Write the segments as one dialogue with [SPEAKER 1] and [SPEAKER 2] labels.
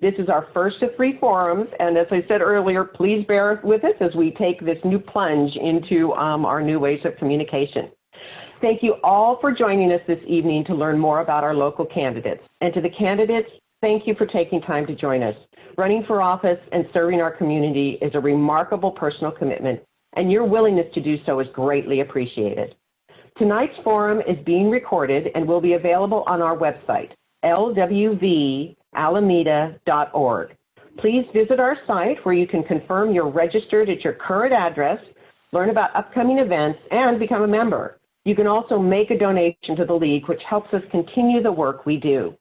[SPEAKER 1] This is our first of 3 forums, and as I said earlier, please bear with us as we take this new plunge into our new ways of communication. Thank you all for joining us this evening to learn more about our local candidates. And to the candidates, thank you for taking time to join us. Running for office and serving our community is a remarkable personal commitment, and your willingness to do so is greatly appreciated. Tonight's forum is being recorded and will be available on our website, lwalameda.org. Please visit our site where you can confirm you're registered at your current address, learn about upcoming events, and become a member. You can also make a donation to the League, which helps us continue the work we do.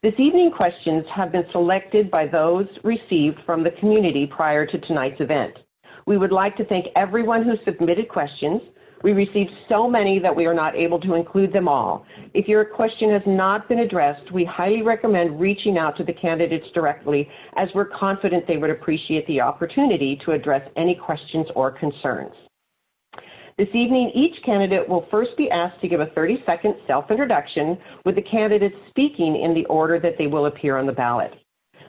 [SPEAKER 1] This evening questions have been selected by those received from the community prior to tonight's event. We would like to thank everyone who submitted questions. We received so many that we are not able to include them all. If your question has not been addressed, we highly recommend reaching out to the candidates directly, as we're confident they would appreciate the opportunity to address any questions or concerns. This evening, each candidate will first be asked to give a 30-second self-introduction, with the candidates speaking in the order that they will appear on the ballot.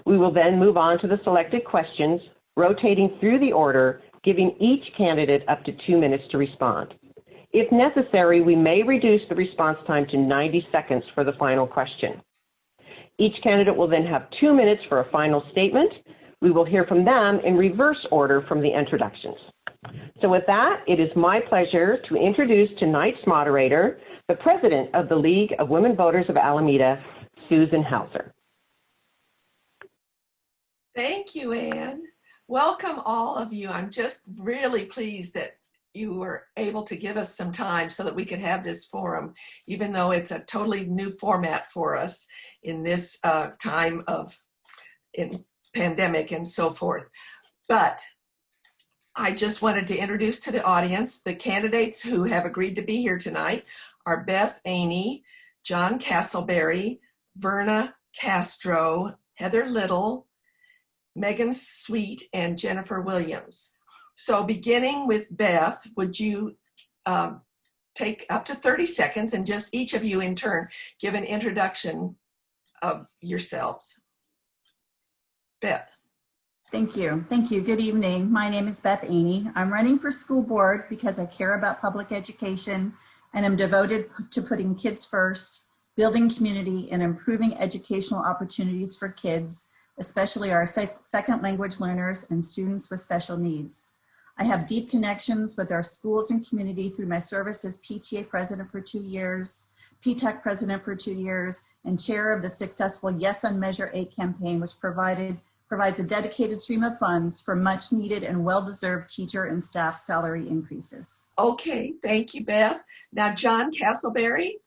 [SPEAKER 1] We will then move on to the selected questions, rotating through the order, giving each candidate up to 2 minutes to respond. If necessary, we may reduce the response time to 90 seconds for the final question. Each candidate will then have 2 minutes for a final statement. We will hear from them in reverse order from the introductions. So with that, it is my pleasure to introduce tonight's moderator, the President of the League of Women Voters of Alameda, Susan Hauser.
[SPEAKER 2] Thank you, Ann. Welcome all of you. I'm just really pleased that you were able to give us some time so that we could have this forum, even though it's a totally new format for us in this time of pandemic and so forth. But I just wanted to introduce to the audience the candidates who have agreed to be here tonight are Beth Aney, John Casselberry, Verna Castro, Heather Little, Megan Sweet, and Jennifer Williams. So beginning with Beth, would you take up to 30 seconds and just each of you in turn give an introduction of yourselves. Beth.
[SPEAKER 3] Thank you. Thank you. Good evening. My name is Beth Aney. I'm running for school board because I care about public education and am devoted to putting kids first, building community, and improving educational opportunities for kids, especially our second language learners and students with special needs. I have deep connections with our schools and community through my service as PTA president for 2 years, PTAC president for 2 years, and chair of the successful Yes on Measure 8 campaign, which provides a dedicated stream of funds for much needed and well-deserved teacher and staff salary increases.
[SPEAKER 2] Okay, thank you, Beth. Now, John Casselberry.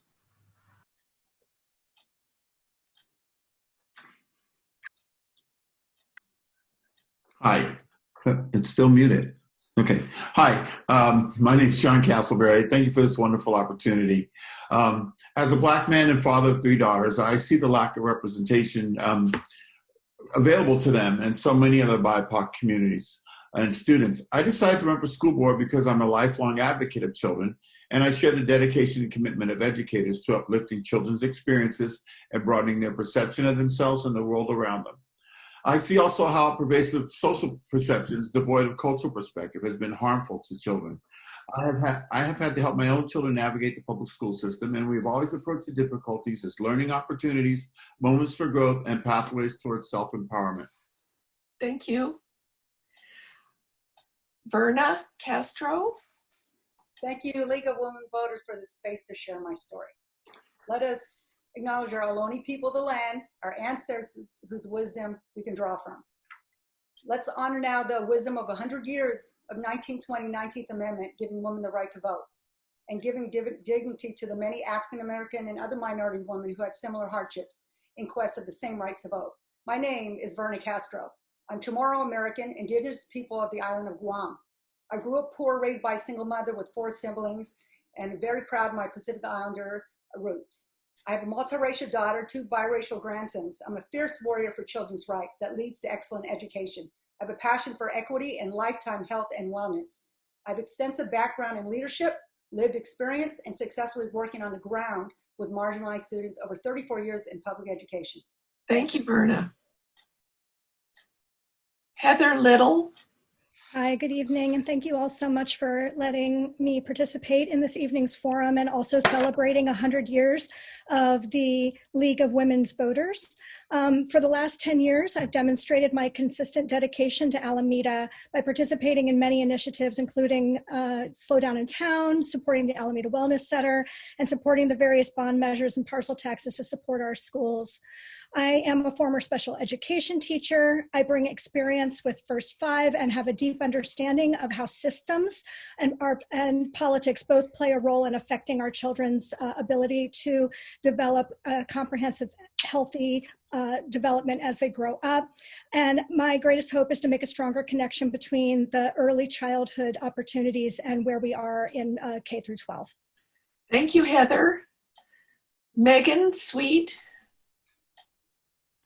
[SPEAKER 4] Hi, it's still muted. Okay, hi, my name is John Casselberry. Thank you for this wonderful opportunity. As a Black man and father of 3 daughters, I see the lack of representation available to them and so many other BIPOC communities and students. I decided to run for school board because I'm a lifelong advocate of children, and I share the dedication and commitment of educators to uplifting children's experiences and broadening their perception of themselves and the world around them. I see also how pervasive social perceptions devoid of cultural perspective has been harmful to children. I have had to help my own children navigate the public school system, and we've always approached the difficulties as learning opportunities, moments for growth, and pathways towards self-empowerment.
[SPEAKER 2] Thank you. Verna Castro.
[SPEAKER 5] Thank you, League of Women Voters, for the space to share my story. Let us acknowledge our Ohlone people of the land, our ancestors whose wisdom we can draw from. Let's honor now the wisdom of 100 years of 1920 19th Amendment, giving women the right to vote, and giving dignity to the many African-American and other minority women who had similar hardships in quest of the same rights to vote. My name is Verna Castro. I'm Chamorro American, indigenous people of the island of Guam. I grew up poor, raised by a single mother with 4 siblings, and very proud of my Pacific Islander roots. I have a multiracial daughter, 2 biracial grandsons. I'm a fierce warrior for children's rights that leads to excellent education. I have a passion for equity and lifetime health and wellness. I have extensive background in leadership, lived experience, and successfully working on the ground with marginalized students over 34 years in public education.
[SPEAKER 2] Thank you, Verna. Heather Little.
[SPEAKER 6] Hi, good evening, and thank you all so much for letting me participate in this evening's forum and also celebrating 100 years of the League of Women's Voters. For the last 10 years, I've demonstrated my consistent dedication to Alameda by participating in many initiatives, including Slow Down in Town, supporting the Alameda Wellness Center, and supporting the various bond measures and parcel taxes to support our schools. I am a former special education teacher. I bring experience with First Five and have a deep understanding of how systems and politics both play a role in affecting our children's ability to develop a comprehensive, healthy development as they grow up. And my greatest hope is to make a stronger connection between the early childhood opportunities and where we are in K through 12.
[SPEAKER 2] Thank you, Heather. Megan Sweet.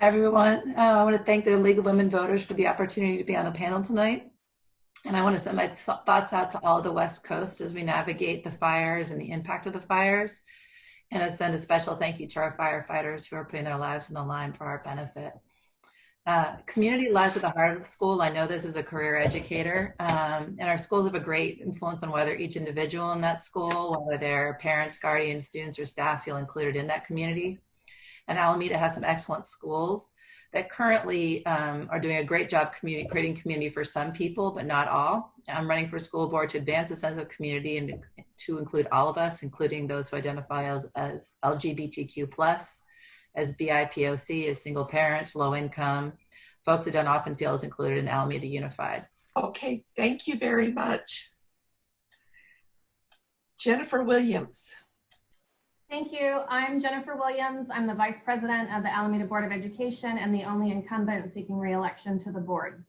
[SPEAKER 7] Hi, everyone. I want to thank the League of Women Voters for the opportunity to be on a panel tonight. And I want to send my thoughts out to all the West Coast as we navigate the fires and the impact of the fires. And I send a special thank you to our firefighters who are putting their lives on the line for our benefit. Community lies at the heart of the school. I know this as a career educator. And our schools have a great influence on whether each individual in that school, whether their parents, guardians, students, or staff feel included in that community. And Alameda has some excellent schools that currently are doing a great job creating community for some people, but not all. I'm running for school board to advance a sense of community and to include all of us, including those who identify as LGBTQ+, as BIPOC, as single parents, low income, folks that don't often feel as included in Alameda Unified.
[SPEAKER 2] Okay, thank you very much. Jennifer Williams.
[SPEAKER 8] Thank you. I'm Jennifer Williams. I'm the Vice President of the Alameda Board of Education and the only incumbent seeking re-election to the board.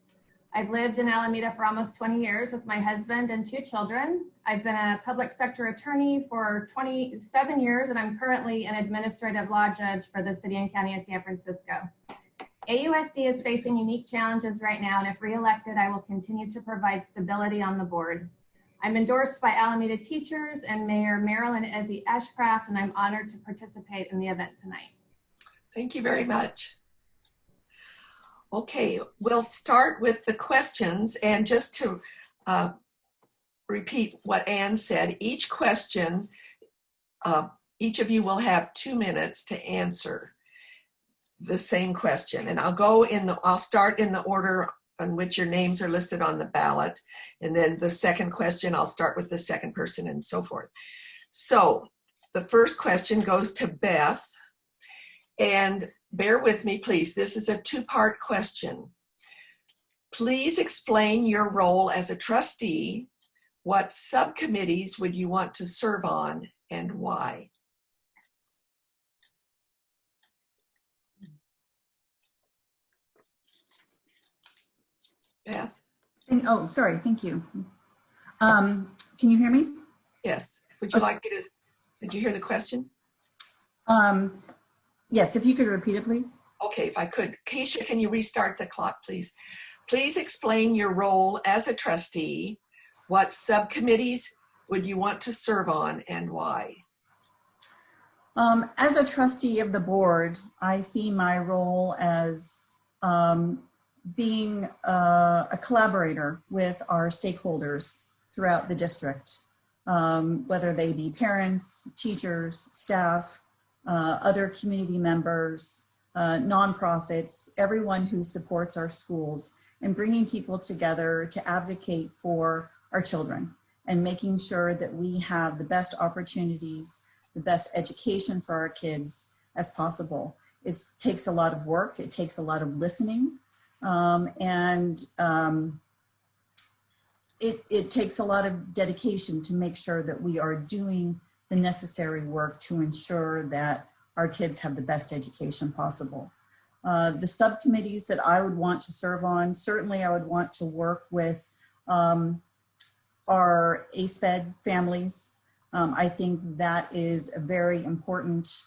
[SPEAKER 8] I've lived in Alameda for almost 20 years with my husband and 2 children. I've been a public sector attorney for 27 years, and I'm currently an administrative law judge for the City and County of San Francisco. AUSD is facing unique challenges right now, and if re-elected, I will continue to provide stability on the board. I'm endorsed by Alameda teachers and Mayor Marilyn Ezzy Ashcraft, and I'm honored to participate in the event tonight.
[SPEAKER 2] Thank you very much. Okay, we'll start with the questions, and just to repeat what Ann said, each question, each of you will have 2 minutes to answer the same question, and I'll start in the order on which your names are listed on the ballot. And then the second question, I'll start with the second person and so forth. So the first question goes to Beth, and bear with me, please. This is a 2-part question. Please explain your role as a trustee. What subcommittees would you want to serve on and why? Beth?
[SPEAKER 3] Oh, sorry. Thank you. Can you hear me?
[SPEAKER 2] Yes. Would you like me to, did you hear the question?
[SPEAKER 3] Yes, if you could repeat it, please.
[SPEAKER 2] Okay, if I could. Keisha, can you restart the clock, please? Please explain your role as a trustee. What subcommittees would you want to serve on and why?
[SPEAKER 3] As a trustee of the board, I see my role as being a collaborator with our stakeholders throughout the district, whether they be parents, teachers, staff, other community members, nonprofits, everyone who supports our schools, and bringing people together to advocate for our children and making sure that we have the best opportunities, the best education for our kids as possible. It takes a lot of work. It takes a lot of listening. It takes a lot of dedication to make sure that we are doing the necessary work to ensure that our kids have the best education possible. The subcommittees that I would want to serve on, certainly I would want to work with our ASPED families. I think that is a very important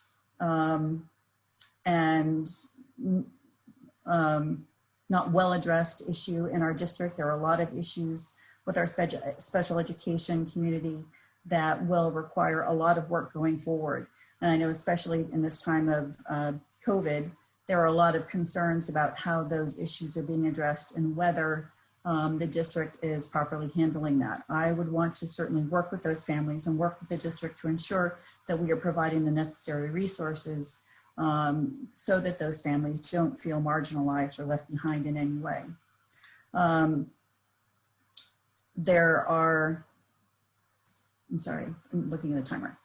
[SPEAKER 3] and not well addressed issue in our district. There are a lot of issues with our special education community that will require a lot of work going forward. And I know especially in this time of COVID there are a lot of concerns about how those issues are being addressed and whether the district is properly handling that. I would want to certainly work with those families and work with the district to ensure that we are providing the necessary resources so that those families don't feel marginalized or left behind in any way. There are, I'm sorry, I'm looking at the timer.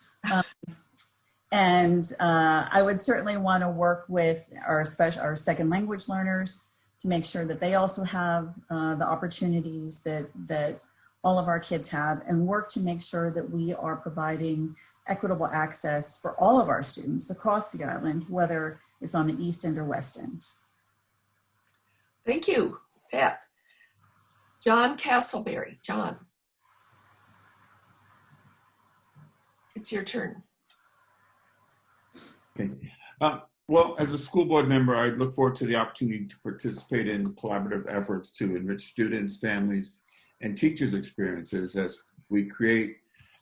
[SPEAKER 3] I would certainly want to work with our second language learners to make sure that they also have the opportunities that all of our kids have, and work to make sure that we are providing equitable access for all of our students across the island, whether it's on the East End or West End.
[SPEAKER 2] Thank you, Beth. John Casselberry. John, it's your turn.
[SPEAKER 4] Okay. Well, as a school board member, I look forward to the opportunity to participate in collaborative efforts to enrich students, families, and teachers' experiences as we create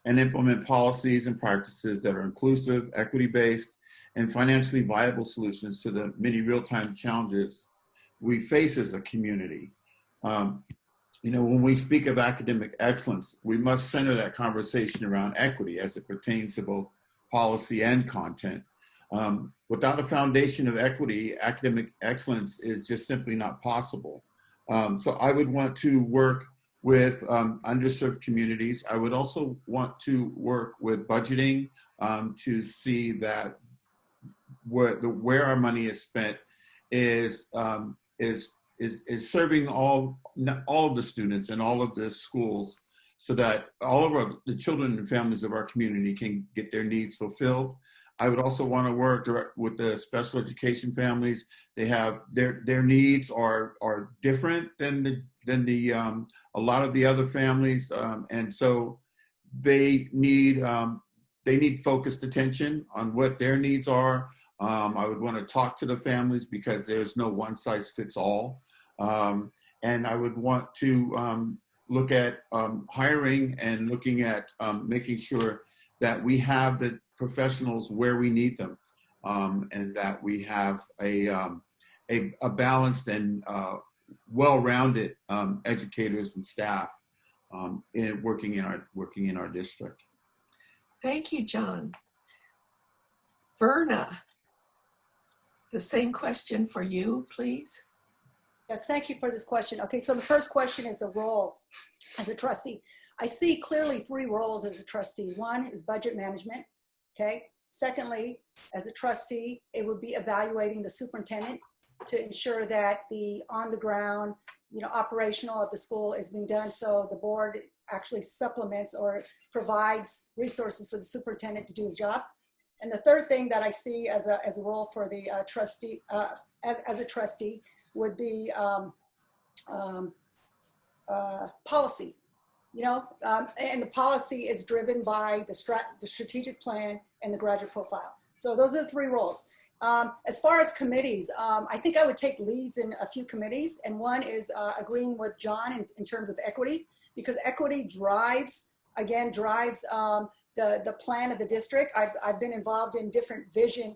[SPEAKER 4] and implement policies and practices that are inclusive, equity-based, and financially viable solutions to the many real-time challenges we face as a community. You know, when we speak of academic excellence, we must center that conversation around equity as it pertains to both policy and content. Without a foundation of equity, academic excellence is just simply not possible. So I would want to work with underserved communities. I would also want to work with budgeting to see that where our money is spent is serving all of the students and all of the schools, so that all of the children and families of our community can get their needs fulfilled. I would also want to work with the special education families. They have their needs are different than a lot of the other families, and so they need focused attention on what their needs are. I would want to talk to the families because there's no one size fits all, and I would want to look at hiring and looking at making sure that we have the professionals where we need them, and that we have a balanced and well-rounded educators and staff working in our district.
[SPEAKER 2] Thank you, John. Verna, the same question for you, please.
[SPEAKER 5] Yes, thank you for this question. Okay, so the first question is the role as a trustee. I see clearly three roles as a trustee. One is budget management. Okay. Secondly, as a trustee, it would be evaluating the superintendent to ensure that the on-the-ground, operational of the school is being done. So the board actually supplements or provides resources for the superintendent to do his job. And the third thing that I see as a role for the trustee, as a trustee, would be policy. And the policy is driven by the strategic plan and the graduate profile. So those are the three roles. As far as committees, I think I would take leads in a few committees. And one is agreeing with John in terms of equity, because equity drives the plan of the district. I've been involved in different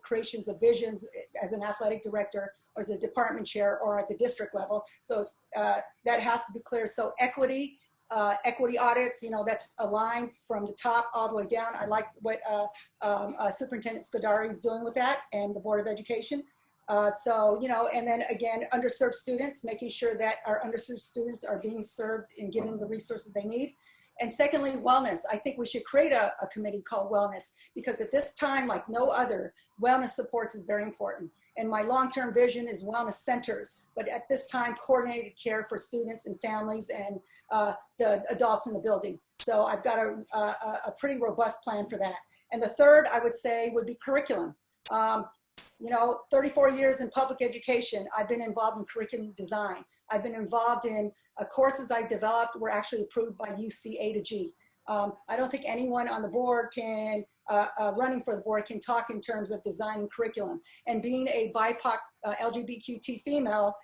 [SPEAKER 5] creations of visions as an athletic director or as a department chair or at the district level. So it's, that has to be clear. So equity audits, that's aligned from the top all the way down. I like what Superintendent Scudari is doing with that, and the Board of Education. And then again, underserved students, making sure that our underserved students are being served and given the resources they need. And secondly, wellness. I think we should create a committee called wellness, because at this time, like no other, wellness supports is very important. And my long-term vision is wellness centers, but at this time, coordinated care for students and families and the adults in the building. So I've got a pretty robust plan for that. And the third, I would say, would be curriculum. 34 years in public education, I've been involved in curriculum design. I've been involved in courses I developed were actually approved by UC A to G. I don't think anyone on the board can, running for the board, can talk in terms of design and curriculum. And being a BIPOC LGBTQT female,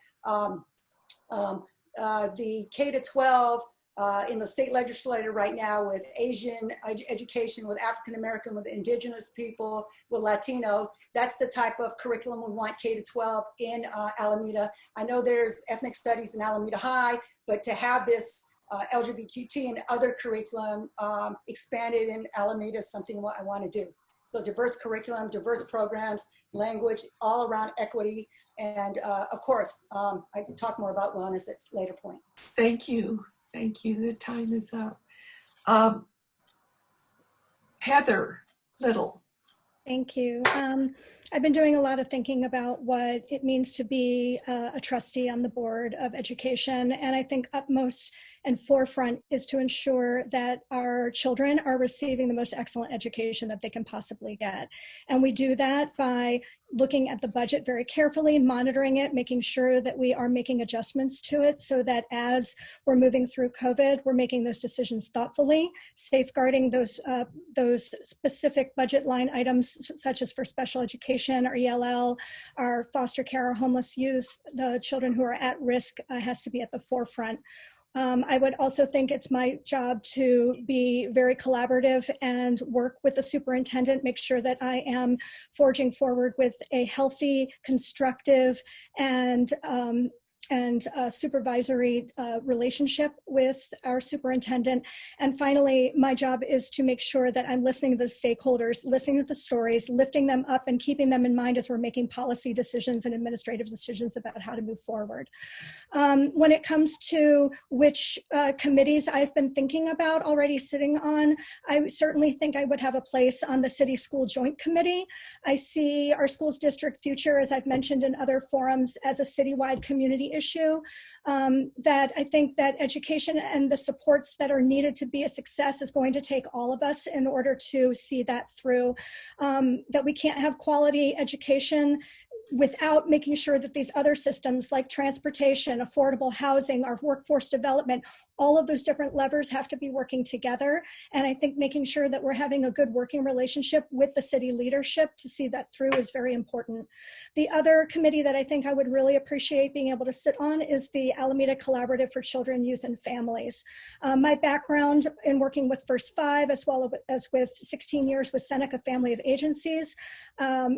[SPEAKER 5] the K-12 in the state legislature right now with Asian education, with African American, with indigenous people, with Latinos. That's the type of curriculum we want K-12 in Alameda. I know there's ethnic studies in Alameda High, but to have this LGBTQ and other curriculum expanded in Alameda is something I want to do. So diverse curriculum, diverse programs, language, all around equity. And of course, I can talk more about wellness at a later point.
[SPEAKER 2] Thank you. Thank you. The time is up. Heather Little.
[SPEAKER 6] Thank you. I've been doing a lot of thinking about what it means to be a trustee on the Board of Education. And I think upmost and forefront is to ensure that our children are receiving the most excellent education that they can possibly get. And we do that by looking at the budget very carefully, monitoring it, making sure that we are making adjustments to it so that as we're moving through COVID, we're making those decisions thoughtfully, safeguarding those specific budget line items, such as for special education, our ELL, our foster care, our homeless youth, the children who are at risk has to be at the forefront. I would also think it's my job to be very collaborative and work with the superintendent, make sure that I am forging forward with a healthy, constructive, and supervisory relationship with our superintendent. And finally, my job is to make sure that I'm listening to the stakeholders, listening to the stories, lifting them up and keeping them in mind as we're making policy decisions and administrative decisions about how to move forward. When it comes to which committees I've been thinking about already sitting on, I certainly think I would have a place on the City School Joint Committee. I see our schools district future, as I've mentioned in other forums, as a citywide community issue, that I think that education and the supports that are needed to be a success is going to take all of us in order to see that through, that we can't have quality education without making sure that these other systems like transportation, affordable housing, our workforce development, all of those different levers have to be working together. And I think making sure that we're having a good working relationship with the city leadership to see that through is very important. The other committee that I think I would really appreciate being able to sit on is the Alameda Collaborative for Children, Youth, and Families. My background in working with First Five, as well as with 16 years with Seneca Family of Agencies,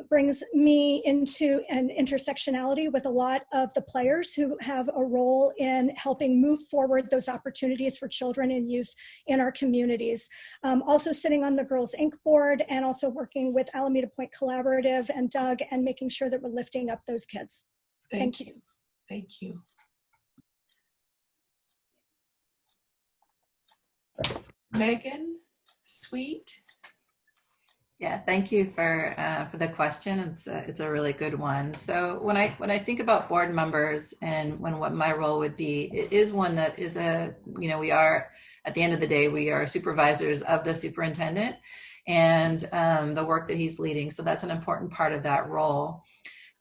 [SPEAKER 6] brings me into an intersectionality with a lot of the players who have a role in helping move forward those opportunities for children and youth in our communities. Also sitting on the Girls Inc. board and also working with Alameda Point Collaborative and Doug and making sure that we're lifting up those kids. Thank you.
[SPEAKER 2] Thank you. Megan Sweet.
[SPEAKER 7] Yeah, thank you for the question. It's a really good one. So when I think about board members and what my role would be, it is one that is we are, at the end of the day, we are supervisors of the superintendent and the work that he's leading. So that's an important part of that role.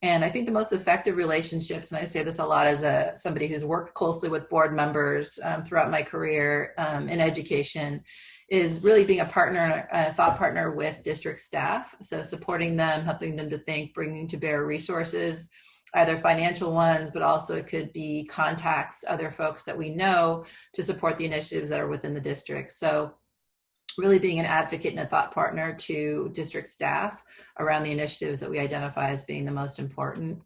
[SPEAKER 7] And I think the most effective relationships, and I say this a lot as somebody who's worked closely with board members throughout my career in education, is really being a partner, a thought partner with district staff. So supporting them, helping them to think, bringing to bear resources, either financial ones, but also it could be contacts, other folks that we know to support the initiatives that are within the district. So really being an advocate and a thought partner to district staff around the initiatives that we identify as being the most important.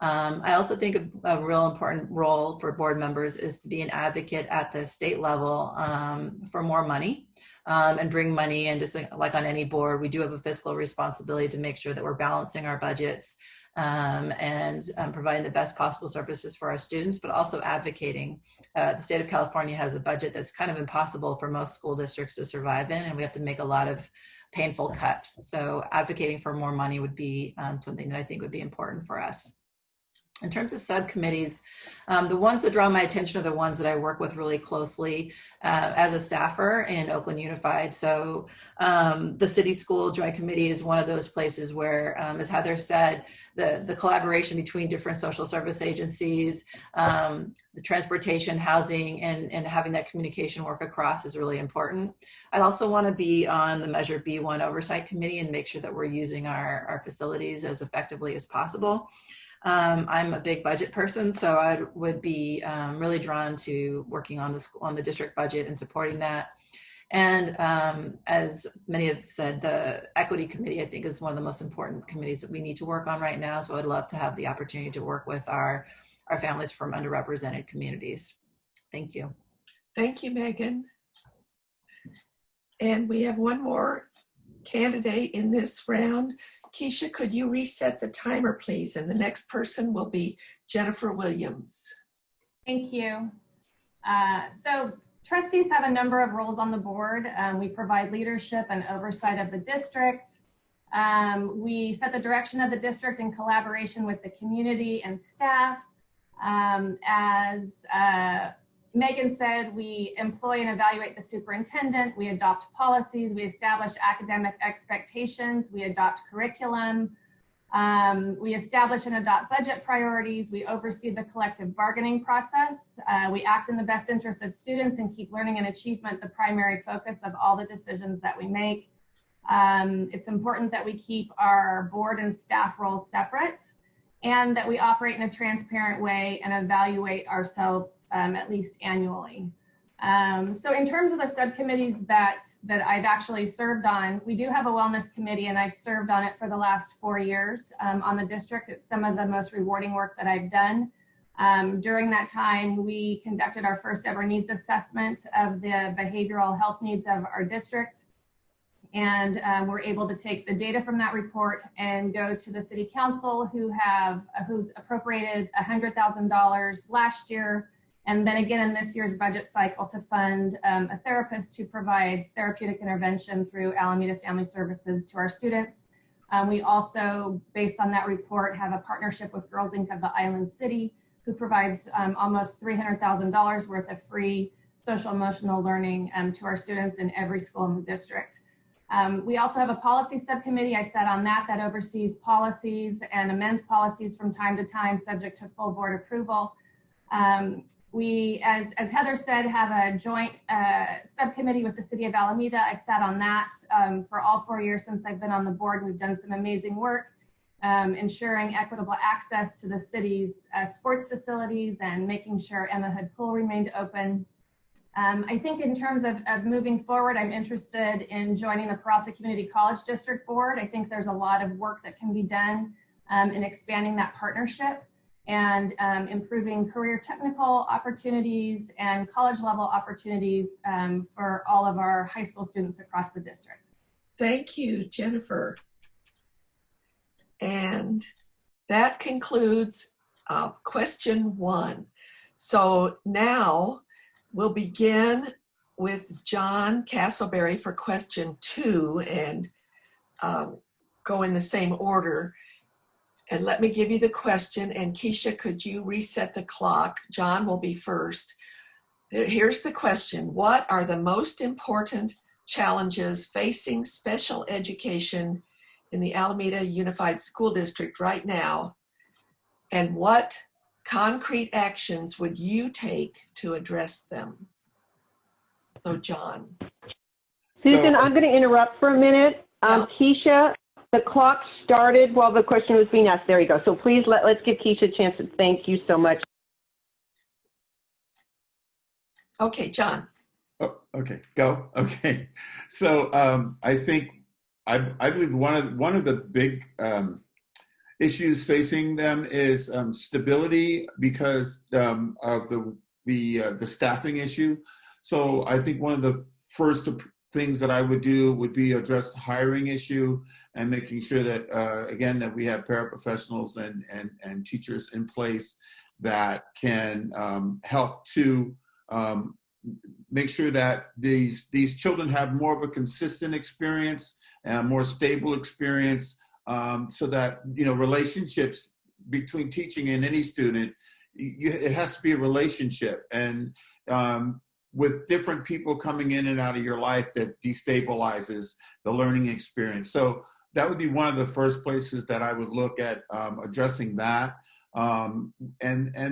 [SPEAKER 7] I also think a real important role for board members is to be an advocate at the state level for more money and bring money in. Just like on any board, we do have a fiscal responsibility to make sure that we're balancing our budgets and providing the best possible services for our students, but also advocating. The state of California has a budget that's kind of impossible for most school districts to survive in, and we have to make a lot of painful cuts. So advocating for more money would be something that I think would be important for us. In terms of subcommittees, the ones that draw my attention are the ones that I work with really closely as a staffer in Oakland Unified. So the City School Joint Committee is one of those places where, as Heather said, the collaboration between different social service agencies, the transportation, housing, and having that communication work across is really important. I'd also want to be on the Measure B1 Oversight Committee and make sure that we're using our facilities as effectively as possible. I'm a big budget person, so I would be really drawn to working on the district budget and supporting that. And as many have said, the equity committee, I think, is one of the most important committees that we need to work on right now. So I'd love to have the opportunity to work with our families from underrepresented communities. Thank you.
[SPEAKER 2] Thank you, Megan. And we have one more candidate in this round. Keisha, could you reset the timer, please? And the next person will be Jennifer Williams.
[SPEAKER 8] Thank you. So trustees have a number of roles on the board. We provide leadership and oversight of the district. We set the direction of the district in collaboration with the community and staff. As Megan said, we employ and evaluate the superintendent. We adopt policies. We establish academic expectations. We adopt curriculum. We establish and adopt budget priorities. We oversee the collective bargaining process. We act in the best interest of students and keep learning and achievement the primary focus of all the decisions that we make. It's important that we keep our board and staff roles separate, and that we operate in a transparent way and evaluate ourselves at least annually. So in terms of the subcommittees that I've actually served on, we do have a wellness committee, and I've served on it for the last 4 years on the district. It's some of the most rewarding work that I've done. During that time, we conducted our first ever needs assessment of the behavioral health needs of our district. And we're able to take the data from that report and go to the city council, who's appropriated $100,000 last year, and then again in this year's budget cycle to fund a therapist who provides therapeutic intervention through Alameda Family Services to our students. We also, based on that report, have a partnership with Girls Inc. of the Island City, who provides almost $300,000 worth of free social emotional learning to our students in every school in the district. We also have a policy subcommittee. I sat on that oversees policies and amends policies from time to time, subject to full board approval. We, as Heather said, have a joint subcommittee with the city of Alameda. I sat on that for all 4 years since I've been on the board. We've done some amazing work ensuring equitable access to the city's sports facilities and making sure Emma Hood Pool remained open. I think in terms of moving forward, I'm interested in joining the Peralta Community College District Board. I think there's a lot of work that can be done in expanding that partnership and improving career technical opportunities and college level opportunities for all of our high school students across the district.
[SPEAKER 2] Thank you, Jennifer. And that concludes question 1. So now we'll begin with John Casselberry for question 2 and go in the same order. And let me give you the question. And Keisha, could you reset the clock? John will be first. Here's the question. What are the most important challenges facing special education in the Alameda Unified School District right now? And what concrete actions would you take to address them? So, John.
[SPEAKER 1] Susan, I'm going to interrupt for a minute. Keisha, the clock started while the question was being asked. There you go. So please let's give Keisha a chance to thank you so much.
[SPEAKER 2] Okay, John.
[SPEAKER 4] Oh, okay, go. Okay. So I think I believe one of the big issues facing them is stability because of the staffing issue. So I think one of the first things that I would do would be address the hiring issue and making sure that again that we have paraprofessionals and teachers in place that can help to make sure that these children have more of a consistent experience and a more stable experience. So that, relationships between teaching and any student, it has to be a relationship. And with different people coming in and out of your life, that destabilizes the learning experience. So that would be one of the first places that I would look at addressing that. And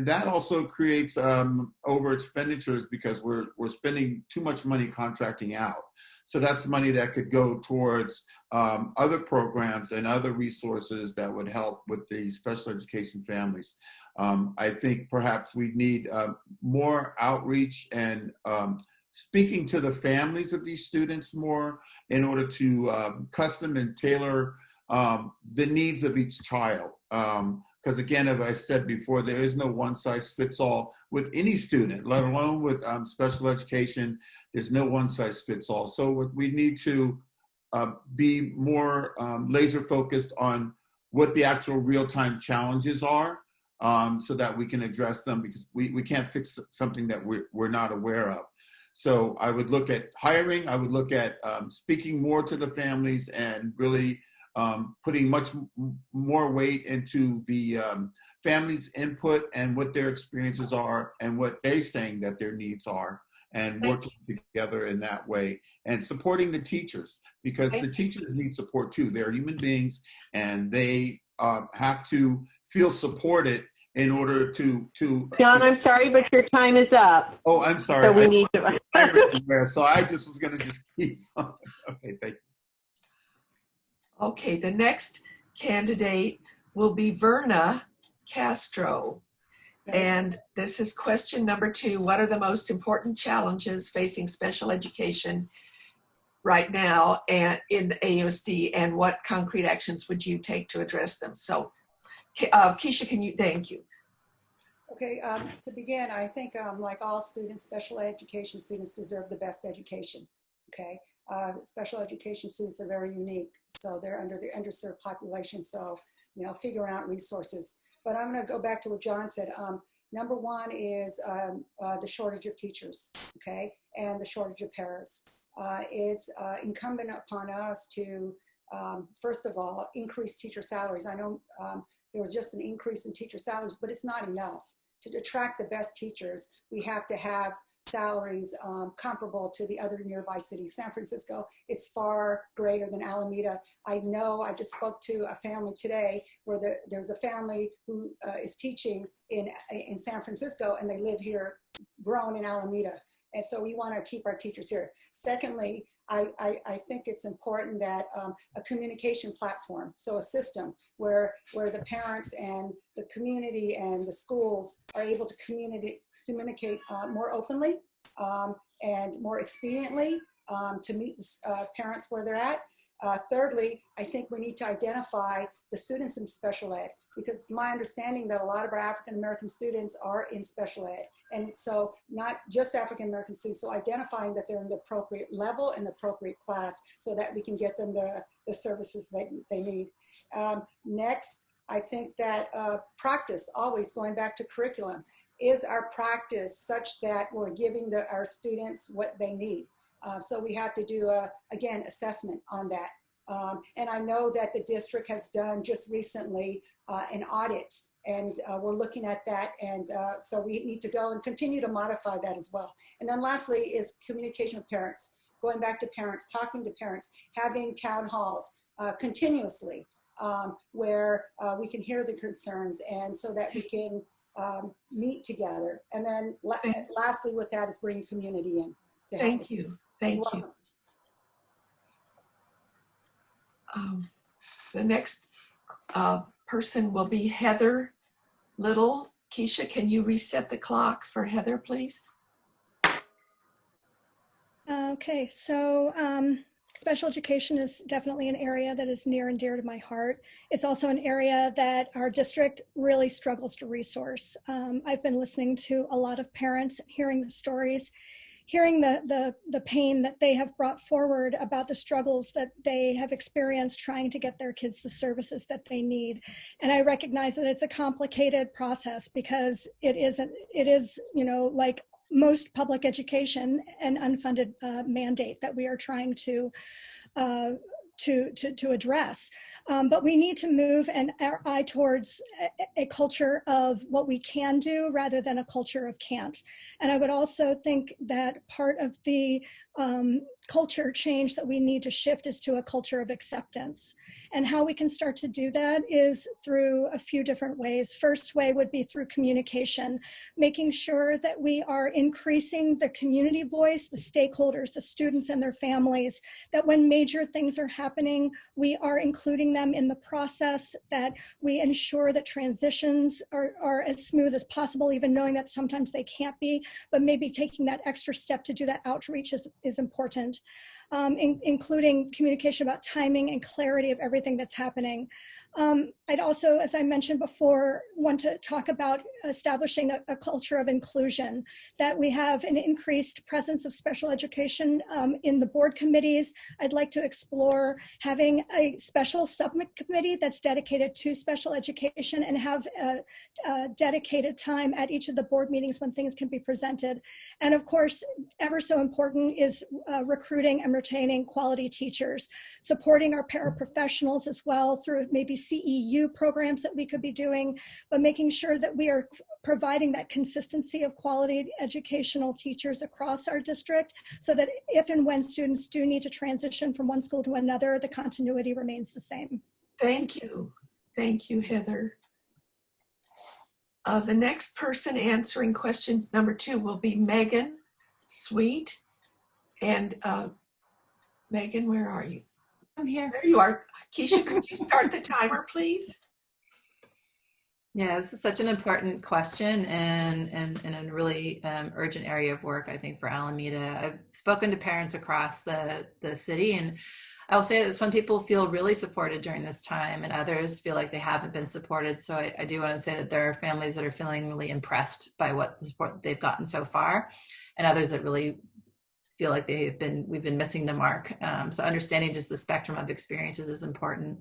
[SPEAKER 4] that also creates over expenditures because we're spending too much money contracting out. So that's money that could go towards other programs and other resources that would help with the special education families. I think perhaps we need more outreach and speaking to the families of these students more in order to custom and tailor the needs of each child. Because again, as I said before, there is no one size fits all with any student, let alone with special education. There's no one size fits all. So we need to be more laser focused on what the actual real-time challenges are so that we can address them, because we can't fix something that we're not aware of. So I would look at hiring, I would look at speaking more to the families and really putting much more weight into the families' input and what their experiences are and what they're saying that their needs are, and working together in that way, and supporting the teachers, because the teachers need support too. They're human beings, and they have to feel supported in order to
[SPEAKER 1] John, I'm sorry, but your time is up.
[SPEAKER 4] Oh, I'm sorry.
[SPEAKER 1] So we need to.
[SPEAKER 4] So I just was going to just keep on. Okay, thank you.
[SPEAKER 2] Okay, the next candidate will be Verna Castro. And this is question number 2. What are the most important challenges facing special education right now and in AUSD, and what concrete actions would you take to address them? So, Keisha, thank you.
[SPEAKER 5] Okay, to begin, I think like all students, special education students deserve the best education, okay? Special education students are very unique, so they're under the underserved population, so, you know, figuring out resources. But I'm gonna go back to what John said. Number 1 is the shortage of teachers, okay? And the shortage of paras. It's incumbent upon us to, first of all, increase teacher salaries. I know there was just an increase in teacher salaries, but it's not enough. To attract the best teachers, we have to have salaries comparable to the other nearby cities. San Francisco is far greater than Alameda. I know, I just spoke to a family today where there's a family who is teaching in San Francisco, and they live here, grown in Alameda. And so we want to keep our teachers here. Secondly, I think it's important that a communication platform, so a system where the parents and the community and the schools are able to communicate more openly and more expediently to meet the parents where they're at. Thirdly, I think we need to identify the students in special ed, because it's my understanding that a lot of our African-American students are in special ed. And so not just African-American students, so identifying that they're in the appropriate level and the appropriate class so that we can get them the services that they need. Next, I think that practice, always going back to curriculum, is our practice such that we're giving our students what they need? So we have to do, again, assessment on that. And I know that the district has done just recently an audit, and we're looking at that. And so we need to go and continue to modify that as well. And then lastly is communication with parents, going back to parents, talking to parents, having town halls continuously where we can hear the concerns, and so that we can meet together. And then lastly with that is bringing community in.
[SPEAKER 2] Thank you. Thank you. The next person will be Heather Little. Keisha, can you reset the clock for Heather, please?
[SPEAKER 6] Okay, so special education is definitely an area that is near and dear to my heart. It's also an area that our district really struggles to resource. I've been listening to a lot of parents, hearing the stories, hearing the pain that they have brought forward about the struggles that they have experienced trying to get their kids the services that they need. And I recognize that it's a complicated process, because it is, you know, like most public education, an unfunded mandate that we are trying to address. But we need to move our eye towards a culture of what we can do rather than a culture of can't. And I would also think that part of the culture change that we need to shift is to a culture of acceptance. And how we can start to do that is through a few different ways. First way would be through communication, making sure that we are increasing the community voice, the stakeholders, the students and their families, that when major things are happening, we are including them in the process, that we ensure that transitions are as smooth as possible, even knowing that sometimes they can't be, but maybe taking that extra step to do that outreach is important. Including communication about timing and clarity of everything that's happening. I'd also, as I mentioned before, want to talk about establishing a culture of inclusion, that we have an increased presence of special education in the board committees. I'd like to explore having a special subcommittee that's dedicated to special education and have a dedicated time at each of the board meetings when things can be presented. And of course, ever so important is recruiting and retaining quality teachers, supporting our paraprofessionals as well through maybe CEU programs that we could be doing, but making sure that we are providing that consistency of quality educational teachers across our district so that if and when students do need to transition from one school to another, the continuity remains the same.
[SPEAKER 2] Thank you. Thank you, Heather. The next person answering question number 2 will be Megan Sweet. And Megan, where are you?
[SPEAKER 7] I'm here.
[SPEAKER 2] There you are. Keisha, could you start the timer, please?
[SPEAKER 7] Yeah, this is such an important question and a really urgent area of work, I think, for Alameda. I've spoken to parents across the city, and I will say that some people feel really supported during this time and others feel like they haven't been supported. So I do want to say that there are families that are feeling really impressed by what the support they've gotten so far, and others that really feel like we've been missing the mark. So understanding just the spectrum of experiences is important.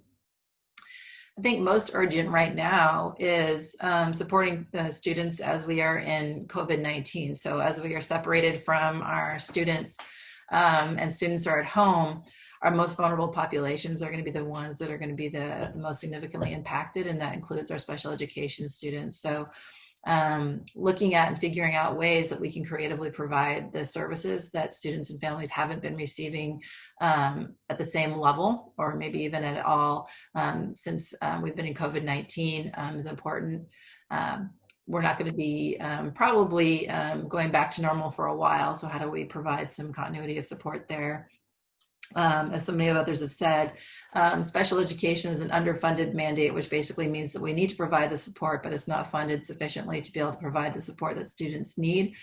[SPEAKER 7] I think most urgent right now is supporting the students as we are in COVID-19. So as we are separated from our students and students are at home, our most vulnerable populations are going to be the ones that are going to be the most significantly impacted, and that includes our special education students. So looking at and figuring out ways that we can creatively provide the services that students and families haven't been receiving at the same level, or maybe even at all, since we've been in COVID-19 is important. We're not going to be probably going back to normal for a while, so how do we provide some continuity of support there? As so many of others have said, special education is an underfunded mandate, which basically means that we need to provide the support, but it's not funded sufficiently to be able to provide the support that students need.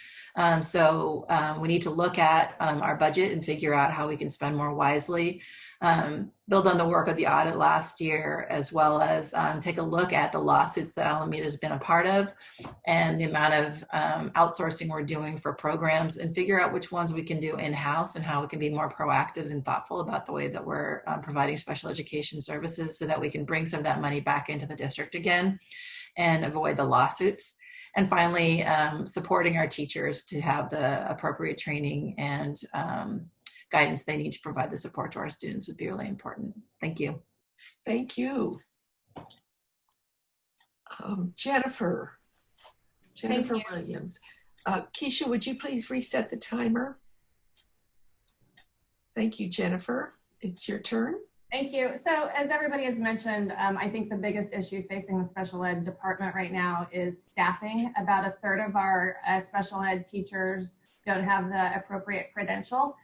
[SPEAKER 7] So we need to look at our budget and figure out how we can spend more wisely, build on the work of the audit last year, as well as take a look at the lawsuits that Alameda has been a part of and the amount of outsourcing we're doing for programs, and figure out which ones we can do in-house and how we can be more proactive and thoughtful about the way that we're providing special education services so that we can bring some of that money back into the district again and avoid the lawsuits. And finally, supporting our teachers to have the appropriate training and guidance they need to provide the support to our students would be really important. Thank you.
[SPEAKER 2] Thank you. Jennifer Williams. Keisha, would you please reset the timer? Thank you, Jennifer. It's your turn.
[SPEAKER 8] Thank you. So as everybody has mentioned, I think the biggest issue facing the special ed department right now is staffing. About a third of our special ed teachers don't have the appropriate credential.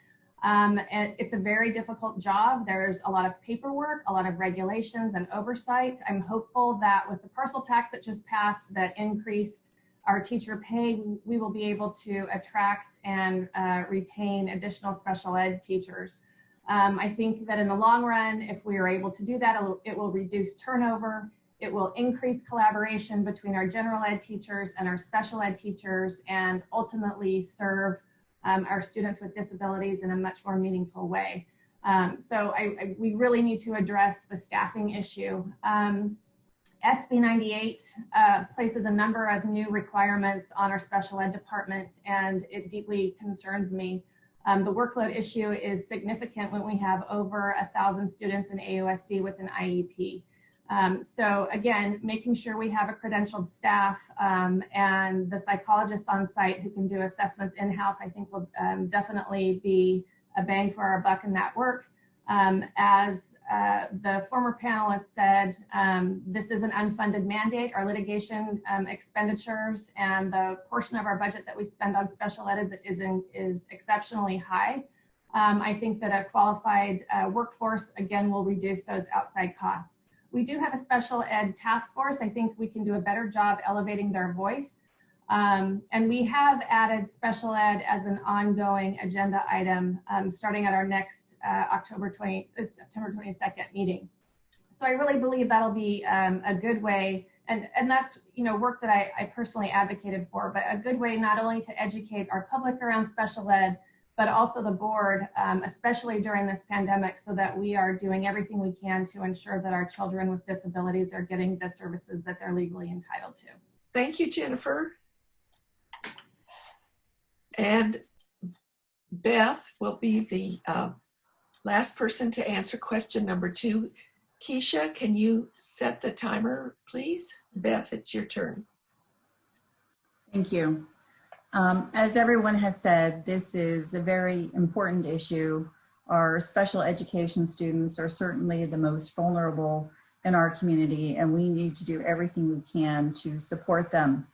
[SPEAKER 8] And it's a very difficult job. There's a lot of paperwork, a lot of regulations and oversight. I'm hopeful that with the parcel tax that just passed that increased our teacher pay, we will be able to attract and retain additional special ed teachers. I think that in the long run, if we are able to do that, it will reduce turnover. It will increase collaboration between our general ed teachers and our special ed teachers, and ultimately serve our students with disabilities in a much more meaningful way. So we really need to address the staffing issue. SB 98 places a number of new requirements on our special ed department, and it deeply concerns me. The workload issue is significant when we have over 1,000 students in AOSD with an IEP. So again, making sure we have a credentialed staff and the psychologist on site who can do assessments in-house, I think will definitely be a bang for our buck in that work. As the former panelist said, this is an unfunded mandate. Our litigation expenditures and the portion of our budget that we spend on special ed is exceptionally high. I think that a qualified workforce, again, will reduce those outside costs. We do have a special ed task force. I think we can do a better job elevating their voice. And we have added special ed as an ongoing agenda item starting at our next September 22nd meeting. So I really believe that'll be a good way, and that's work that I personally advocated for, but a good way not only to educate our public around special ed, but also the board, especially during this pandemic, so that we are doing everything we can to ensure that our children with disabilities are getting the services that they're legally entitled to.
[SPEAKER 2] Thank you, Jennifer. And Beth will be the last person to answer question number 2. Keisha, can you set the timer, please? Beth, it's your turn.
[SPEAKER 3] Thank you. As everyone has said, this is a very important issue. Our special education students are certainly the most vulnerable in our community, and we need to do everything we can to support them.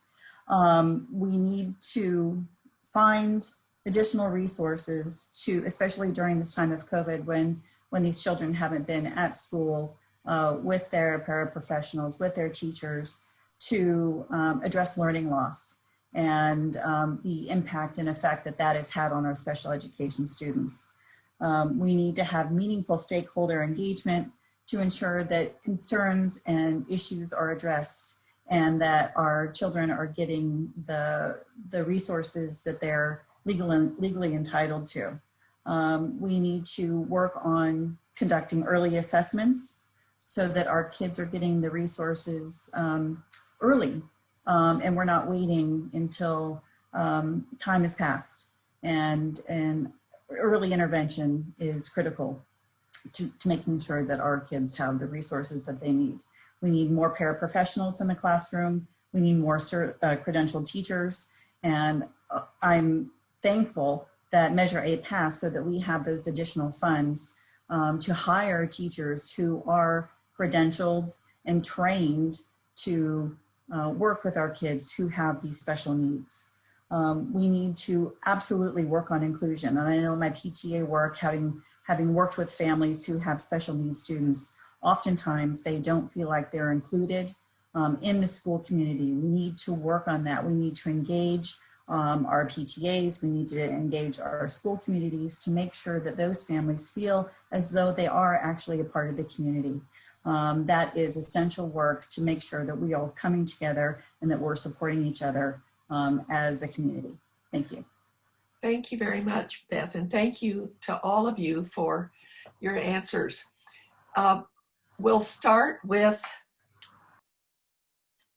[SPEAKER 3] We need to find additional resources to, especially during this time of COVID, when these children haven't been at school with their paraprofessionals, with their teachers, to address learning loss and the impact and effect that has had on our special education students. We need to have meaningful stakeholder engagement to ensure that concerns and issues are addressed and that our children are getting the resources that they're legally entitled to. We need to work on conducting early assessments so that our kids are getting the resources early. And we're not waiting until time has passed, and early intervention is critical to making sure that our kids have the resources that they need. We need more paraprofessionals in the classroom. We need more credentialed teachers. And I'm thankful that Measure A passed so that we have those additional funds to hire teachers who are credentialed and trained to work with our kids who have these special needs. We need to absolutely work on inclusion. And I know my PTA work, having worked with families who have special needs students, oftentimes they don't feel like they're included in the school community. We need to work on that. We need to engage our PTAs. We need to engage our school communities to make sure that those families feel as though they are actually a part of the community. That is essential work to make sure that we are coming together and that we're supporting each other as a community. Thank you.
[SPEAKER 2] Thank you very much, Beth, and thank you to all of you for your answers. We'll start with